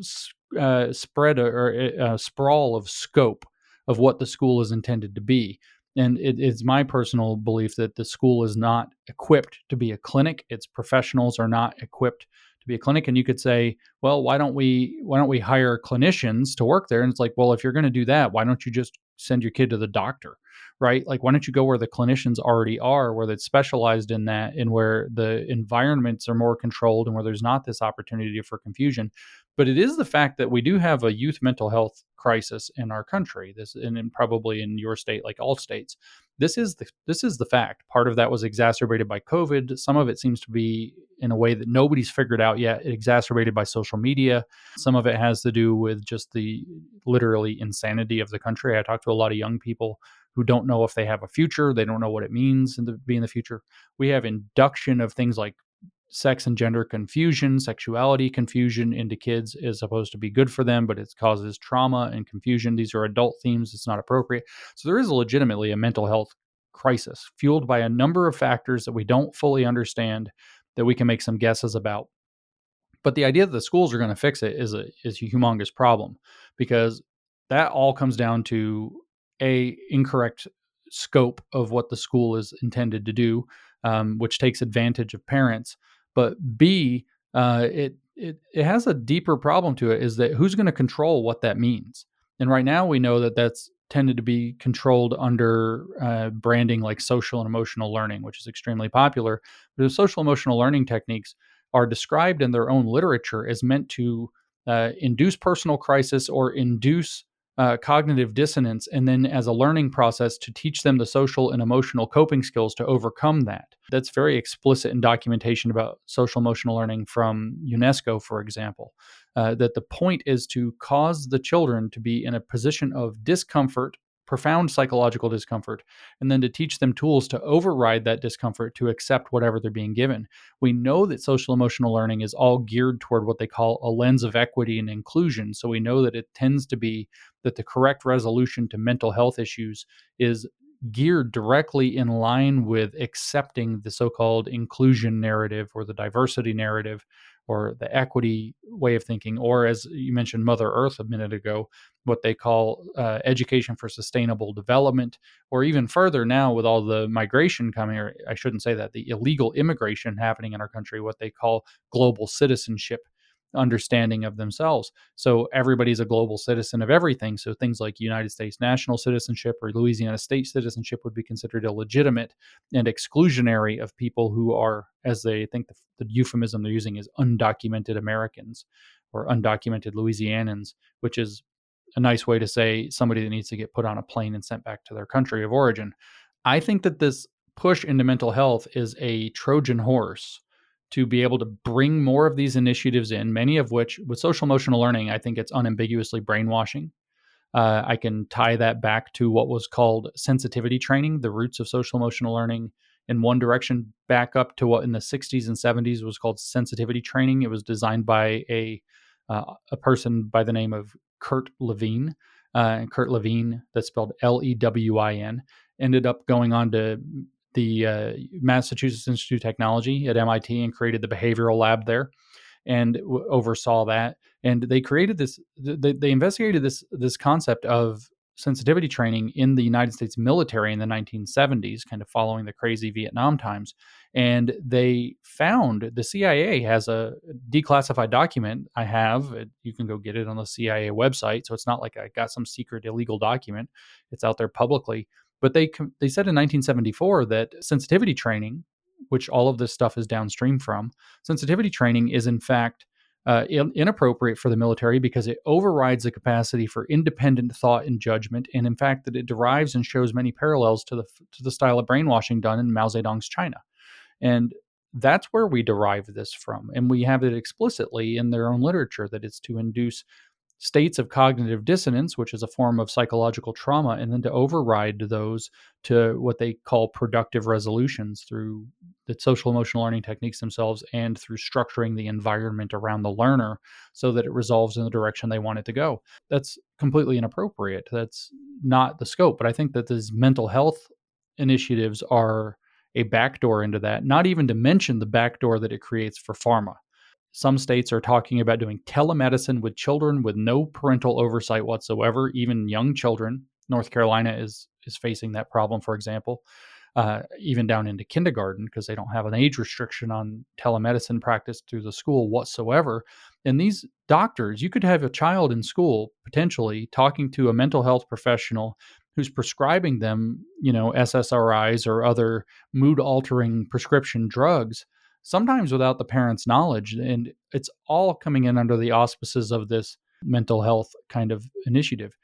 spread or sprawl of scope of what the school is intended to be. And it's my personal belief that the school is not equipped to be a clinic. Its professionals are not equipped to be a clinic. And you could say, well, why don't we hire clinicians to work there? And it's like, well, if you're going to do that, why don't you just send your kid to the doctor, right? Like, why don't you go where the clinicians already are, where that's specialized in that, and where the environments are more controlled and where there's not this opportunity for confusion. But it is the fact that we do have a youth mental health crisis in our country. This, and probably in your state, like all states, this is the fact. Part of that was exacerbated by COVID. Some of it seems to be in a way that nobody's figured out yet, exacerbated by social media. Some of it has to do with just the literally insanity of the country. I talk to a lot of young people who don't know if they have a future. They don't know what it means to be in the future. We have induction of things like sex and gender confusion, sexuality confusion into kids is supposed to be good for them, but it causes trauma and confusion. These are adult themes. It's not appropriate. So there is legitimately a mental health crisis fueled by a number of factors that we don't fully understand, that we can make some guesses about. But the idea that the schools are going to fix it is a humongous problem, because that all comes down to a incorrect scope of what the school is intended to do, which takes advantage of parents. But B, it has a deeper problem to it, is that who's going to control what that means? And right now we know that that's tended to be controlled under branding like social and emotional learning, which is extremely popular. But the social emotional learning techniques are described in their own literature as meant to induce personal crisis or induce cognitive dissonance, and then as a learning process to teach them the social and emotional coping skills to overcome that. That's very explicit in documentation about social emotional learning from UNESCO, for example, that the point is to cause the children to be in a position of discomfort, profound psychological discomfort, and then to teach them tools to override that discomfort to accept whatever they're being given. We know that social emotional learning is all geared toward what they call a lens of equity and inclusion. So we know that it tends to be that the correct resolution to mental health issues is geared directly in line with accepting the so-called inclusion narrative or the diversity narrative or the equity way of thinking, or as you mentioned, Mother Earth a minute ago, what they call education for sustainable development, or even further now with all the migration coming, or I shouldn't say that, the illegal immigration happening in our country, what they call global citizenship. understanding of themselves. So everybody's a global citizen of everything. So things like United States national citizenship or Louisiana state citizenship would be considered illegitimate and exclusionary of people who are, as they think the euphemism they're using is undocumented Americans or undocumented Louisianans, which is a nice way to say somebody that needs to get put on a plane and sent back to their country of origin. I think that this push into mental health is a Trojan horse to be able to bring more of these initiatives in, many of which with social emotional learning, I think it's unambiguously brainwashing. I can tie that back to what was called sensitivity training, the roots of social emotional learning in one direction, back up to what in the 60s and 70s was called sensitivity training. It was designed by a person by the name of Kurt Lewin. And Kurt Lewin, that's spelled Lewin, ended up going on to the Massachusetts Institute of Technology at MIT and created the behavioral lab there and oversaw that. And they created this. They investigated this concept of sensitivity training in the United States military in the 1970s, kind of following the crazy Vietnam times. And they found the CIA has a declassified document. You can go get it on the CIA website. So it's not like I got some secret illegal document. It's out there publicly. But they said in 1974 that sensitivity training, which all of this stuff is downstream from, sensitivity training is in fact inappropriate for the military because it overrides the capacity for independent thought and judgment, and in fact that it derives and shows many parallels to the style of brainwashing done in Mao Zedong's China. And that's where we derive this from, and we have it explicitly in their own literature that it's to induce states of cognitive dissonance, which is a form of psychological trauma, and then to override those to what they call productive resolutions through the social emotional learning techniques themselves and through structuring the environment around the learner so that it resolves in the direction they want it to go. That's completely inappropriate. That's not the scope. But I think that these mental health initiatives are a backdoor into that, not even to mention the backdoor that it creates for pharma. Some states are talking about doing telemedicine with children with no parental oversight whatsoever, even young children. North Carolina is facing that problem, for example, even down into kindergarten because they don't have an age restriction on telemedicine practice through the school whatsoever. And these doctors, you could have a child in school potentially talking to a mental health professional who's prescribing them, SSRIs or other mood-altering prescription drugs, sometimes without the parents' knowledge. And it's all coming in under the auspices of this mental health kind of initiative.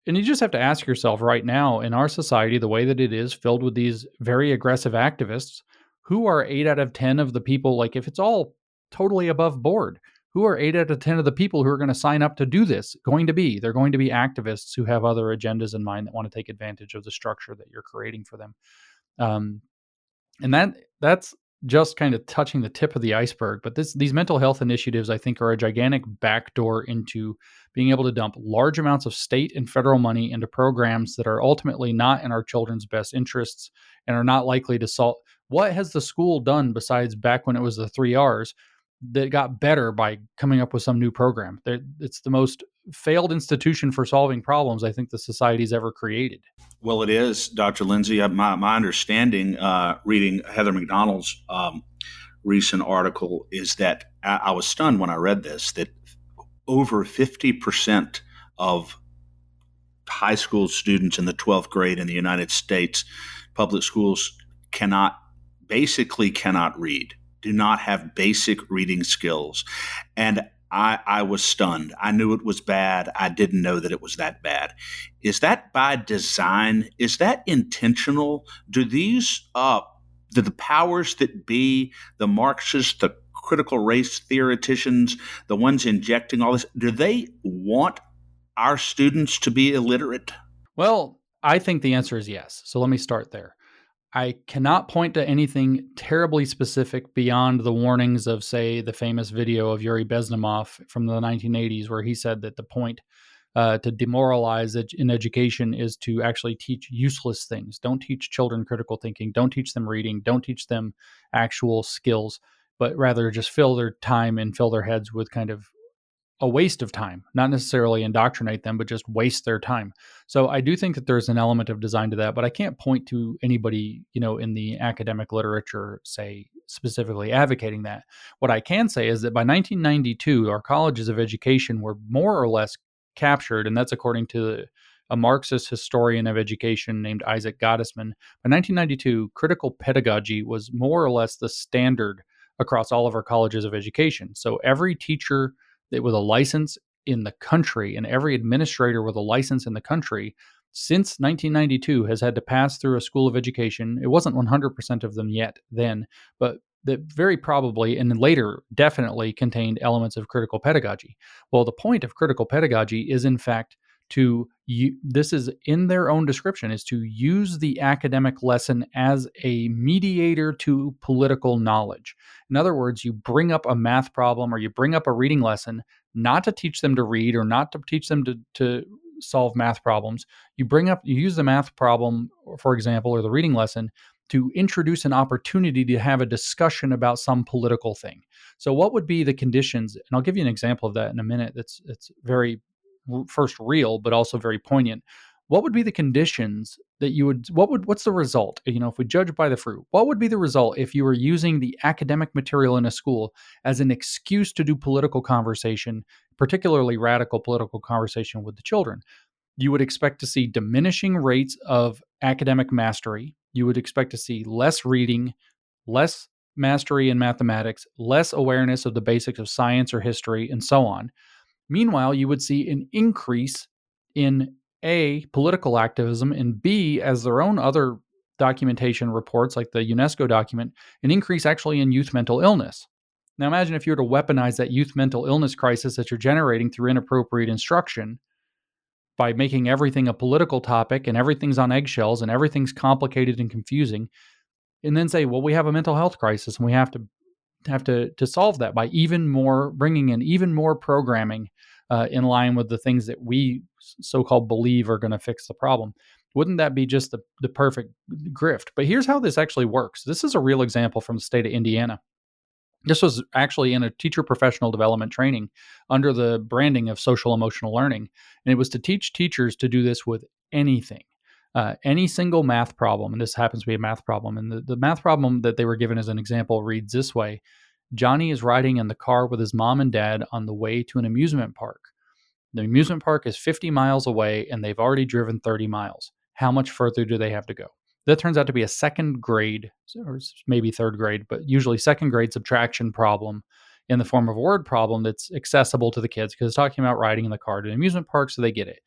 And you just have to ask yourself right now, in our society, the way that it is filled with these very aggressive activists, who are 8 out of 10 of the people, like if it's all totally above board, who are 8 out of 10 of the people who are going to sign up to do this going to be? They're going to be activists who have other agendas in mind that want to take advantage of the structure that you're creating for them. And that's just kind of touching the tip of the iceberg. But these mental health initiatives, I think, are a gigantic backdoor into being able to dump large amounts of state and federal money into programs that are ultimately not in our children's best interests and are not likely to solve. What has the school done besides back when it was the 3 R's that got better by coming up with some new program? It's the most failed institution for solving problems I think the society's ever created. Well, it is, Dr. Lindsay. My understanding, reading Heather McDonald's recent article, is that I was stunned when I read this, that over 50% of high school students in the 12th grade in the United States public schools basically cannot read, do not have basic reading skills. And I was stunned. I knew it was bad. I didn't know that it was that bad. Is that by design? Is that intentional? Do the powers that be, the Marxists, the critical race theoreticians, the ones injecting all this, do they want our students to be illiterate? Well, I think the answer is yes. So let me start there. I cannot point to anything terribly specific beyond the warnings of, say, the famous video of Yuri Besnamov from the 1980s, where he said that the point to demoralize in education is to actually teach useless things. Don't teach children critical thinking. Don't teach them reading. Don't teach them actual skills, but rather just fill their time and fill their heads with kind of a waste of time, not necessarily indoctrinate them, but just waste their time. So I do think that there's an element of design to that, but I can't point to anybody, in the academic literature, say, specifically advocating that. What I can say is that by 1992, our colleges of education were more or less captured, and that's according to a Marxist historian of education named Isaac Gottesman. By 1992, critical pedagogy was more or less the standard across all of our colleges of education. So every teacher with a license in the country and every administrator with a license in the country since 1992 has had to pass through a school of education. It wasn't 100% of them yet then, but that very probably and later definitely contained elements of critical pedagogy. Well, the point of critical pedagogy is, in fact, this is in their own description, is to use the academic lesson as a mediator to political knowledge. In other words, you bring up a math problem or you bring up a reading lesson, not to teach them to read or not to teach them to solve math problems. You use the math problem, for example, or the reading lesson to introduce an opportunity to have a discussion about some political thing. So what would be the conditions? And I'll give you an example of that in a minute. It's very first real, but also very poignant. What would be the conditions that what's the result? If we judge by the fruit, what would be the result if you were using the academic material in a school as an excuse to do political conversation, particularly radical political conversation with the children? You would expect to see diminishing rates of academic mastery. You would expect to see less reading, less mastery in mathematics, less awareness of the basics of science or history, and so on. Meanwhile, you would see an increase in A, political activism, and B, as their own other documentation reports, like the UNESCO document, an increase actually in youth mental illness. Now imagine if you were to weaponize that youth mental illness crisis that you're generating through inappropriate instruction by making everything a political topic and everything's on eggshells and everything's complicated and confusing, and then say, well, we have a mental health crisis and we have to solve that by bringing in even more programming in line with the things that we so-called believe are going to fix the problem. Wouldn't that be just the perfect grift? But here's how this actually works. This is a real example from the state of Indiana. This was actually in a teacher professional development training under the branding of social emotional learning. And it was to teach teachers to do this with anything. Any single math problem, and this happens to be a math problem. And the math problem that they were given as an example reads this way. Johnny is riding in the car with his mom and dad on the way to an amusement park. The amusement park is 50 miles away, and they've already driven 30 miles. How much further do they have to go? That turns out to be a second grade, or maybe third grade, but usually second grade subtraction problem in the form of a word problem that's accessible to the kids because it's talking about riding in the car to an amusement park, so they get it.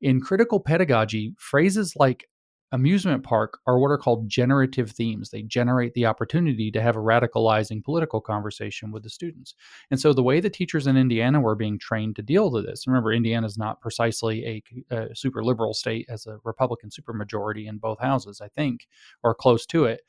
In critical pedagogy, phrases like amusement park are what are called generative themes. They generate the opportunity to have a radicalizing political conversation with the students. And so the way the teachers in Indiana were being trained to deal with this, remember, Indiana is not precisely a super liberal state, as a Republican supermajority in both houses, I think, or close to it.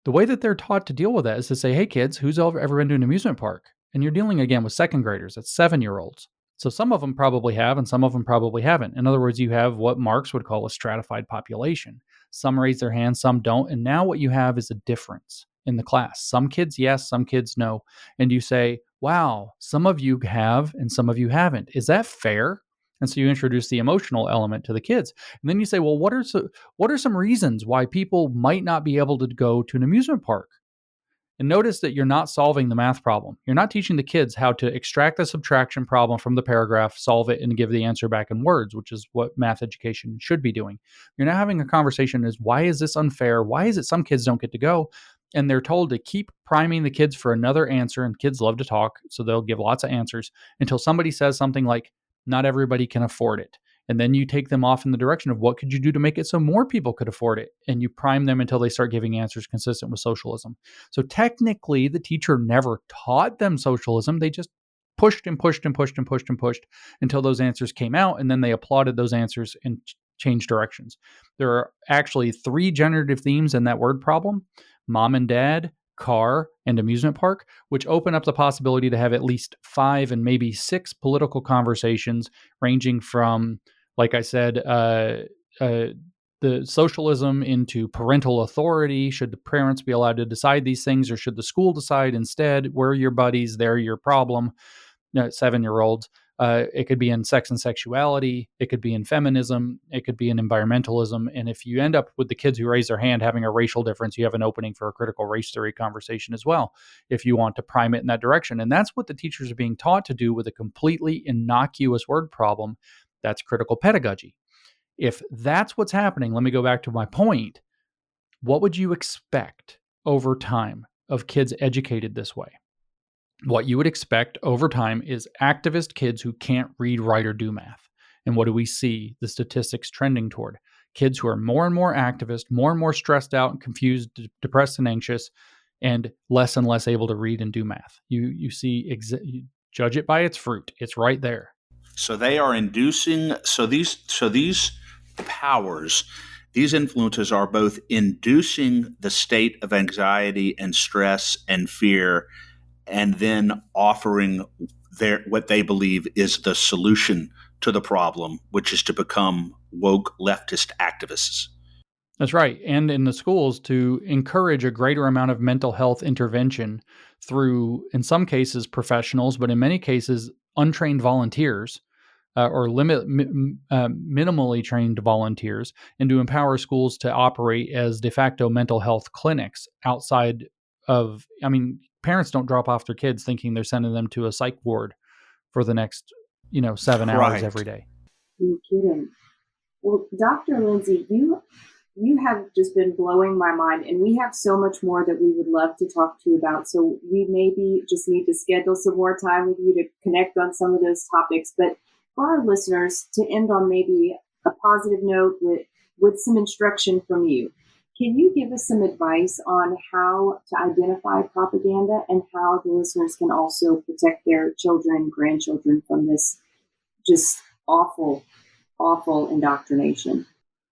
The way that they're taught to deal with that is to say, hey, kids, who's ever been to an amusement park? And you're dealing again with second graders, that's 7-year-olds. So some of them probably have, and some of them probably haven't. In other words, you have what Marx would call a stratified population. Some raise their hands, some don't. And now what you have is a difference in the class. Some kids, yes, some kids, no. And you say, wow, some of you have and some of you haven't. Is that fair? And so you introduce the emotional element to the kids. And then you say, well, what are some reasons why people might not be able to go to an amusement park? And notice that you're not solving the math problem. You're not teaching the kids how to extract the subtraction problem from the paragraph, solve it, and give the answer back in words, which is what math education should be doing. You're now having a conversation is, why is this unfair? Why is it some kids don't get to go? And they're told to keep priming the kids for another answer, and kids love to talk, so they'll give lots of answers until somebody says something like, not everybody can afford it. And then you take them off in the direction of what could you do to make it so more people could afford it? And you prime them until they start giving answers consistent with socialism. So technically, the teacher never taught them socialism. They just pushed and pushed and pushed and pushed and pushed until those answers came out. And then they applauded those answers and changed directions. There are actually 3 generative themes in that word problem: mom and dad, car, and amusement park, which open up the possibility to have at least 5 and maybe 6 political conversations ranging from, like I said, the socialism into parental authority. Should the parents be allowed to decide these things, or should the school decide instead? We're your buddies, they're your problem. 7-year-olds. It could be in sex and sexuality. It could be in feminism. It could be in environmentalism. And if you end up with the kids who raise their hand having a racial difference, you have an opening for a critical race theory conversation as well, if you want to prime it in that direction. And that's what the teachers are being taught to do with a completely innocuous word problem. That's critical pedagogy. If that's what's happening, let me go back to my point. What would you expect over time of kids educated this way? What you would expect over time is activist kids who can't read, write, or do math. And what do we see the statistics trending toward? Kids who are more and more activist, more and more stressed out and confused, depressed and anxious, and less able to read and do math. You see, you judge it by its fruit. It's right there. So they are inducing, so these powers, these influences are both inducing the state of anxiety and stress and fear, and then offering what they believe is the solution to the problem, which is to become woke leftist activists. That's right. And in the schools, to encourage a greater amount of mental health intervention through, in some cases, professionals, but in many cases, untrained volunteers or minimally trained volunteers, and to empower schools to operate as de facto mental health clinics outside of, parents don't drop off their kids thinking they're sending them to a psych ward for the next, 7 hours every day. You're kidding. Well, Dr. Lindsay, you have just been blowing my mind, and we have so much more that we would love to talk to you about. So we maybe just need to schedule some more time with you to connect on some of those topics. But for our listeners, to end on maybe a positive note with some instruction from you, can you give us some advice on how to identify propaganda and how the listeners can also protect their children, grandchildren from this just awful, awful indoctrination?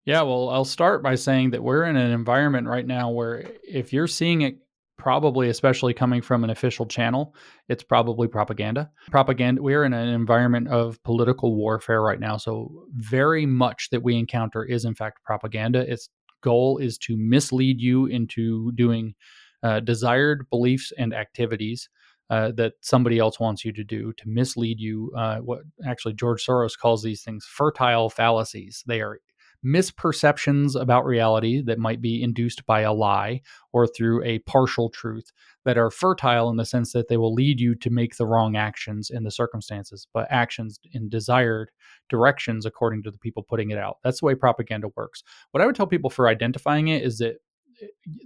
Yeah, well, I'll start by saying that we're in an environment right now where if you're seeing it, probably especially coming from an official channel, it's probably propaganda. We're in an environment of political warfare right now. So very much that we encounter is in fact propaganda. Its goal is to mislead you into doing desired beliefs and activities that somebody else wants you to do, to mislead you. What actually George Soros calls these things fertile fallacies. They are misperceptions about reality that might be induced by a lie or through a partial truth that are fertile in the sense that they will lead you to make the wrong actions in the circumstances, but actions in desired directions according to the people putting it out. That's the way propaganda works. What I would tell people for identifying it is that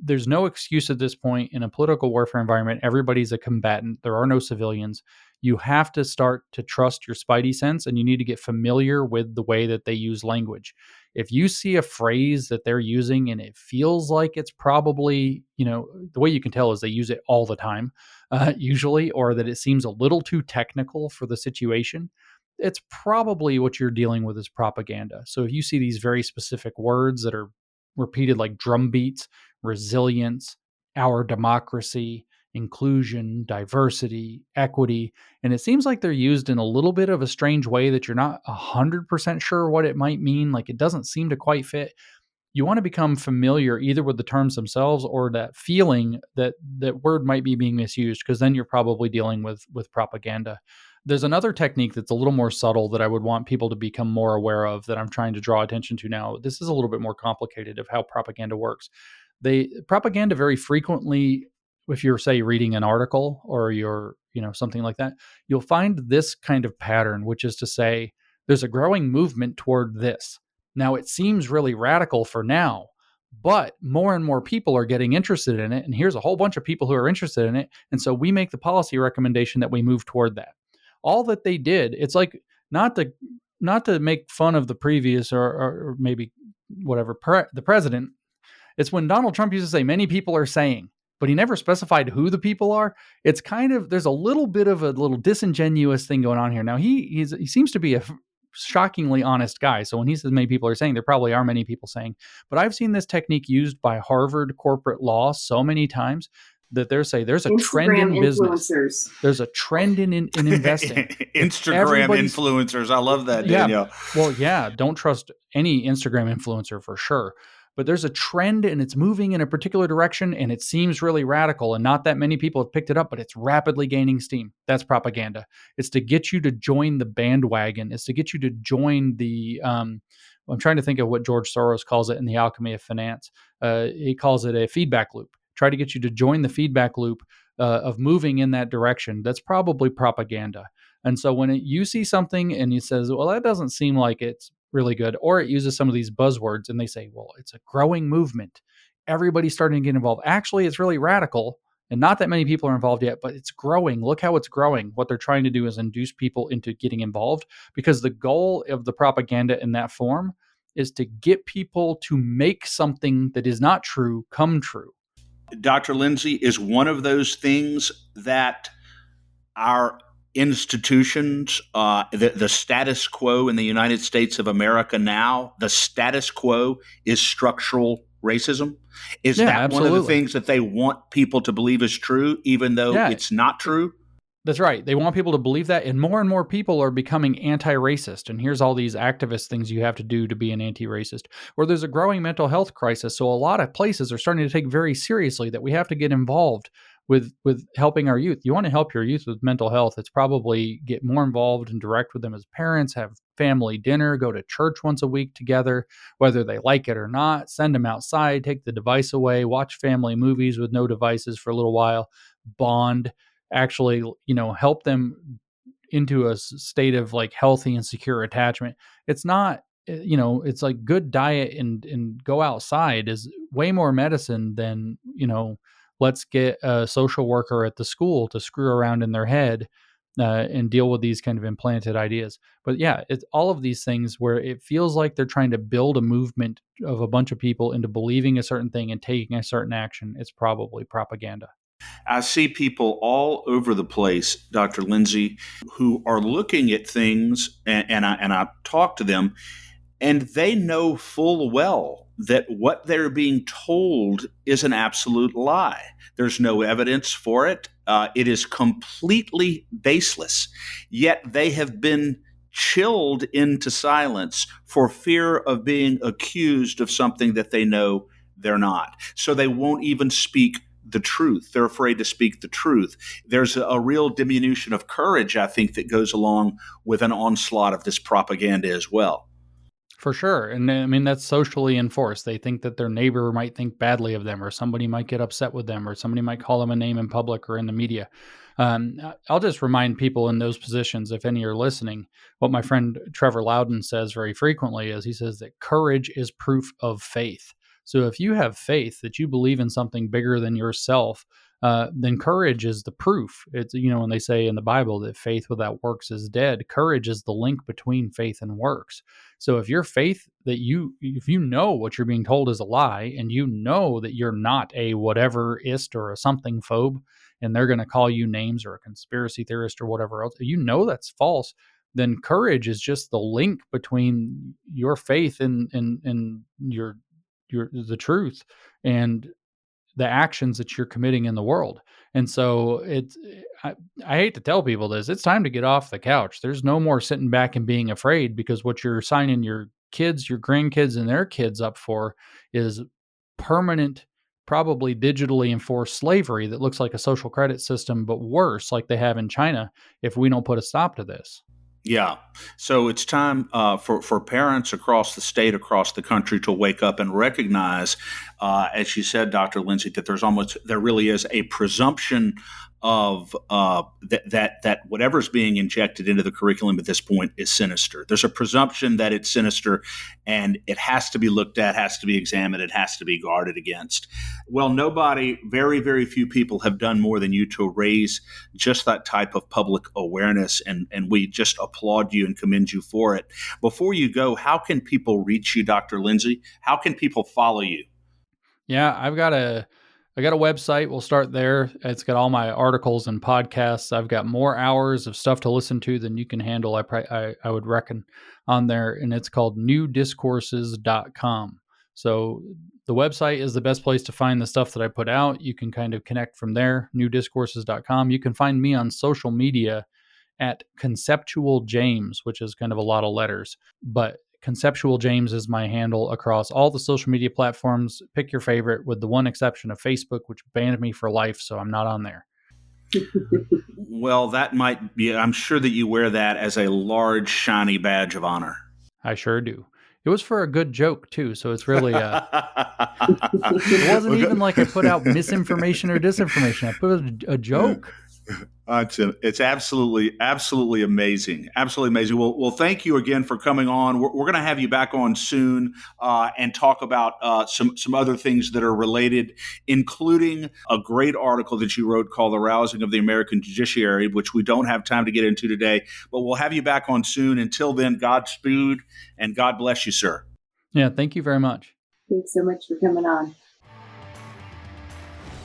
there's no excuse at this point in a political warfare environment. Everybody's a combatant. There are no civilians. You have to start to trust your spidey sense, and you need to get familiar with the way that they use language. If you see a phrase that they're using and it feels like it's probably, the way you can tell is they use it all the time, usually, or that it seems a little too technical for the situation, it's probably what you're dealing with is propaganda. So if you see these very specific words that are repeated like drum beats, resilience, our democracy, inclusion, diversity, equity, and it seems like they're used in a little bit of a strange way that you're not 100% sure what it might mean, like it doesn't seem to quite fit. You want to become familiar either with the terms themselves or that feeling that that word might be being misused, because then you're probably dealing with propaganda. There's another technique that's a little more subtle that I would want people to become more aware of that I'm trying to draw attention to now. This is a little bit more complicated of how propaganda works. Propaganda very frequently, if you're, say, reading an article or you're, something like that, you'll find this kind of pattern, which is to say, there's a growing movement toward this. Now, it seems really radical for now, but more and more people are getting interested in it. And here's a whole bunch of people who are interested in it. And so we make the policy recommendation that we move toward that. All that they did, it's like not to make fun of the previous or maybe whatever, the president. It's when Donald Trump used to say many people are saying, but he never specified who the people are. It's kind of, there's a little bit of a little disingenuous thing going on here. Now he seems to be a shockingly honest guy. So when he says many people are saying, there probably are many people saying, but I've seen this technique used by Harvard corporate law so many times that there's a Instagram trend in business. Influencers. There's a trend in investing. Instagram influencers. I love that, Danielle. Well, yeah. Don't trust any Instagram influencer for sure. but there's a trend and it's moving in a particular direction and it seems really radical and not that many people have picked it up, but it's rapidly gaining steam. That's propaganda. It's to get you to join the bandwagon. It's to get you to join the, I'm trying to think of what George Soros calls it in The Alchemy of Finance. He calls it a feedback loop. Try to get you to join the feedback loop of moving in that direction. That's probably propaganda. And so when you see something and it says, well, that doesn't seem like it's really good, or it uses some of these buzzwords and they say, well, it's a growing movement. Everybody's starting to get involved. Actually, it's really radical and not that many people are involved yet, but it's growing. Look how it's growing. What they're trying to do is induce people into getting involved, because the goal of the propaganda in that form is to get people to make something that is not true come true. Dr. Lindsay, is one of those things that our institutions, the status quo in the United States of America now, the status quo is structural racism? Is that absolutely one of the things that they want people to believe is true, even though it's not true? That's right. They want people to believe that, and more people are becoming anti-racist. And here's all these activist things you have to do to be an anti-racist. Or there's a growing mental health crisis, so a lot of places are starting to take very seriously that we have to get involved with helping our youth. You want to help your youth with mental health, it's probably get more involved and direct with them as parents, have family dinner, go to church once a week together, whether they like it or not, send them outside, take the device away, watch family movies with no devices for a little while, bond, actually, help them into a state of like healthy and secure attachment. It's not, it's like good diet and go outside is way more medicine than, let's get a social worker at the school to screw around in their head and deal with these kind of implanted ideas. But yeah, it's all of these things where it feels like they're trying to build a movement of a bunch of people into believing a certain thing and taking a certain action. It's probably propaganda. I see people all over the place, Dr. Lindsay, who are looking at things, and I talk to them, and they know full well that what they're being told is an absolute lie. There's no evidence for it. It is completely baseless. Yet they have been chilled into silence for fear of being accused of something that they know they're not. So they won't even speak the truth. They're afraid to speak the truth. There's a real diminution of courage, I think, that goes along with an onslaught of this propaganda as well. For sure. And I mean, that's socially enforced. They think that their neighbor might think badly of them, or somebody might get upset with them, or somebody might call them a name in public or in the media. I'll just remind people in those positions, if any are listening, what my friend Trevor Loudon says very frequently is he says that courage is proof of faith. So if you have faith that you believe in something bigger than yourself, then courage is the proof. It's, when they say in the Bible that faith without works is dead, courage is the link between faith and works. So if your faith that if you know what you're being told is a lie, and you know that you're not a whateverist or a something phobe, and they're going to call you names or a conspiracy theorist or whatever else, that's false, then courage is just the link between your faith and your the truth and the actions that you're committing in the world. And so I hate to tell people this, it's time to get off the couch. There's no more sitting back and being afraid, because what you're signing your kids, your grandkids, and their kids up for is permanent, probably digitally enforced slavery that looks like a social credit system, but worse, like they have in China, if we don't put a stop to this. Yeah. So it's time for parents across the state, across the country, to wake up and recognize, as you said, Dr. Lindsay, that there really is a presumption of that whatever's being injected into the curriculum at this point is sinister. There's a presumption that it's sinister, and it has to be looked at, has to be examined, it has to be guarded against. Well, very, very few people have done more than you to raise just that type of public awareness, and we just applaud you and commend you for it. Before you go, how can people reach you, Dr. Lindsay? How can people follow you? Yeah, I got a website. We'll start there. It's got all my articles and podcasts. I've got more hours of stuff to listen to than you can handle, I would reckon, on there. And it's called newdiscourses.com. So the website is the best place to find the stuff that I put out. You can kind of connect from there, newdiscourses.com. You can find me on social media at Conceptual James, which is kind of a lot of letters. But Conceptual James is my handle across all the social media platforms. Pick your favorite, with the one exception of Facebook, which banned me for life, so I'm not on there. Well, that might be, I'm sure that you wear that as a large, shiny badge of honor. I sure do. It was for a good joke, too, so it's really, it wasn't even like I put out misinformation or disinformation. I put a joke. It's absolutely amazing. Absolutely amazing. Well, thank you again for coming on. We're going to have you back on soon and talk about some other things that are related, including a great article that you wrote called "The Rousing of the American Judiciary," which we don't have time to get into today, but we'll have you back on soon. Until then, Godspeed and God bless you, sir. Yeah, thank you very much. Thanks so much for coming on.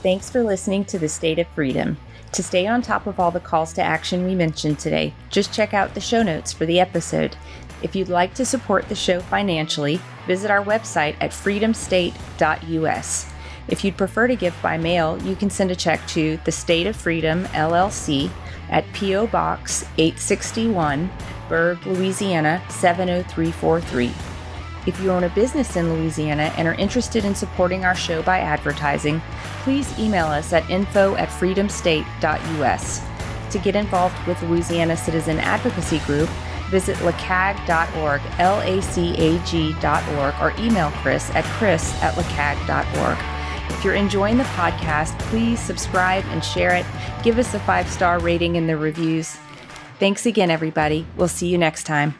Thanks for listening to The State of Freedom. To stay on top of all the calls to action we mentioned today, just check out the show notes for the episode. If you'd like to support the show financially, visit our website at freedomstate.us. If you'd prefer to give by mail, you can send a check to The State of Freedom, LLC at P.O. Box 861, Berg, Louisiana 70343. If you own a business in Louisiana and are interested in supporting our show by advertising, please email us at info@freedomstate.us. To get involved with Louisiana Citizen Advocacy Group, visit lacag.org, LACAG.org, or email Chris at chris@lacag.org. If you're enjoying the podcast, please subscribe and share it. Give us a 5-star rating in the reviews. Thanks again, everybody. We'll see you next time.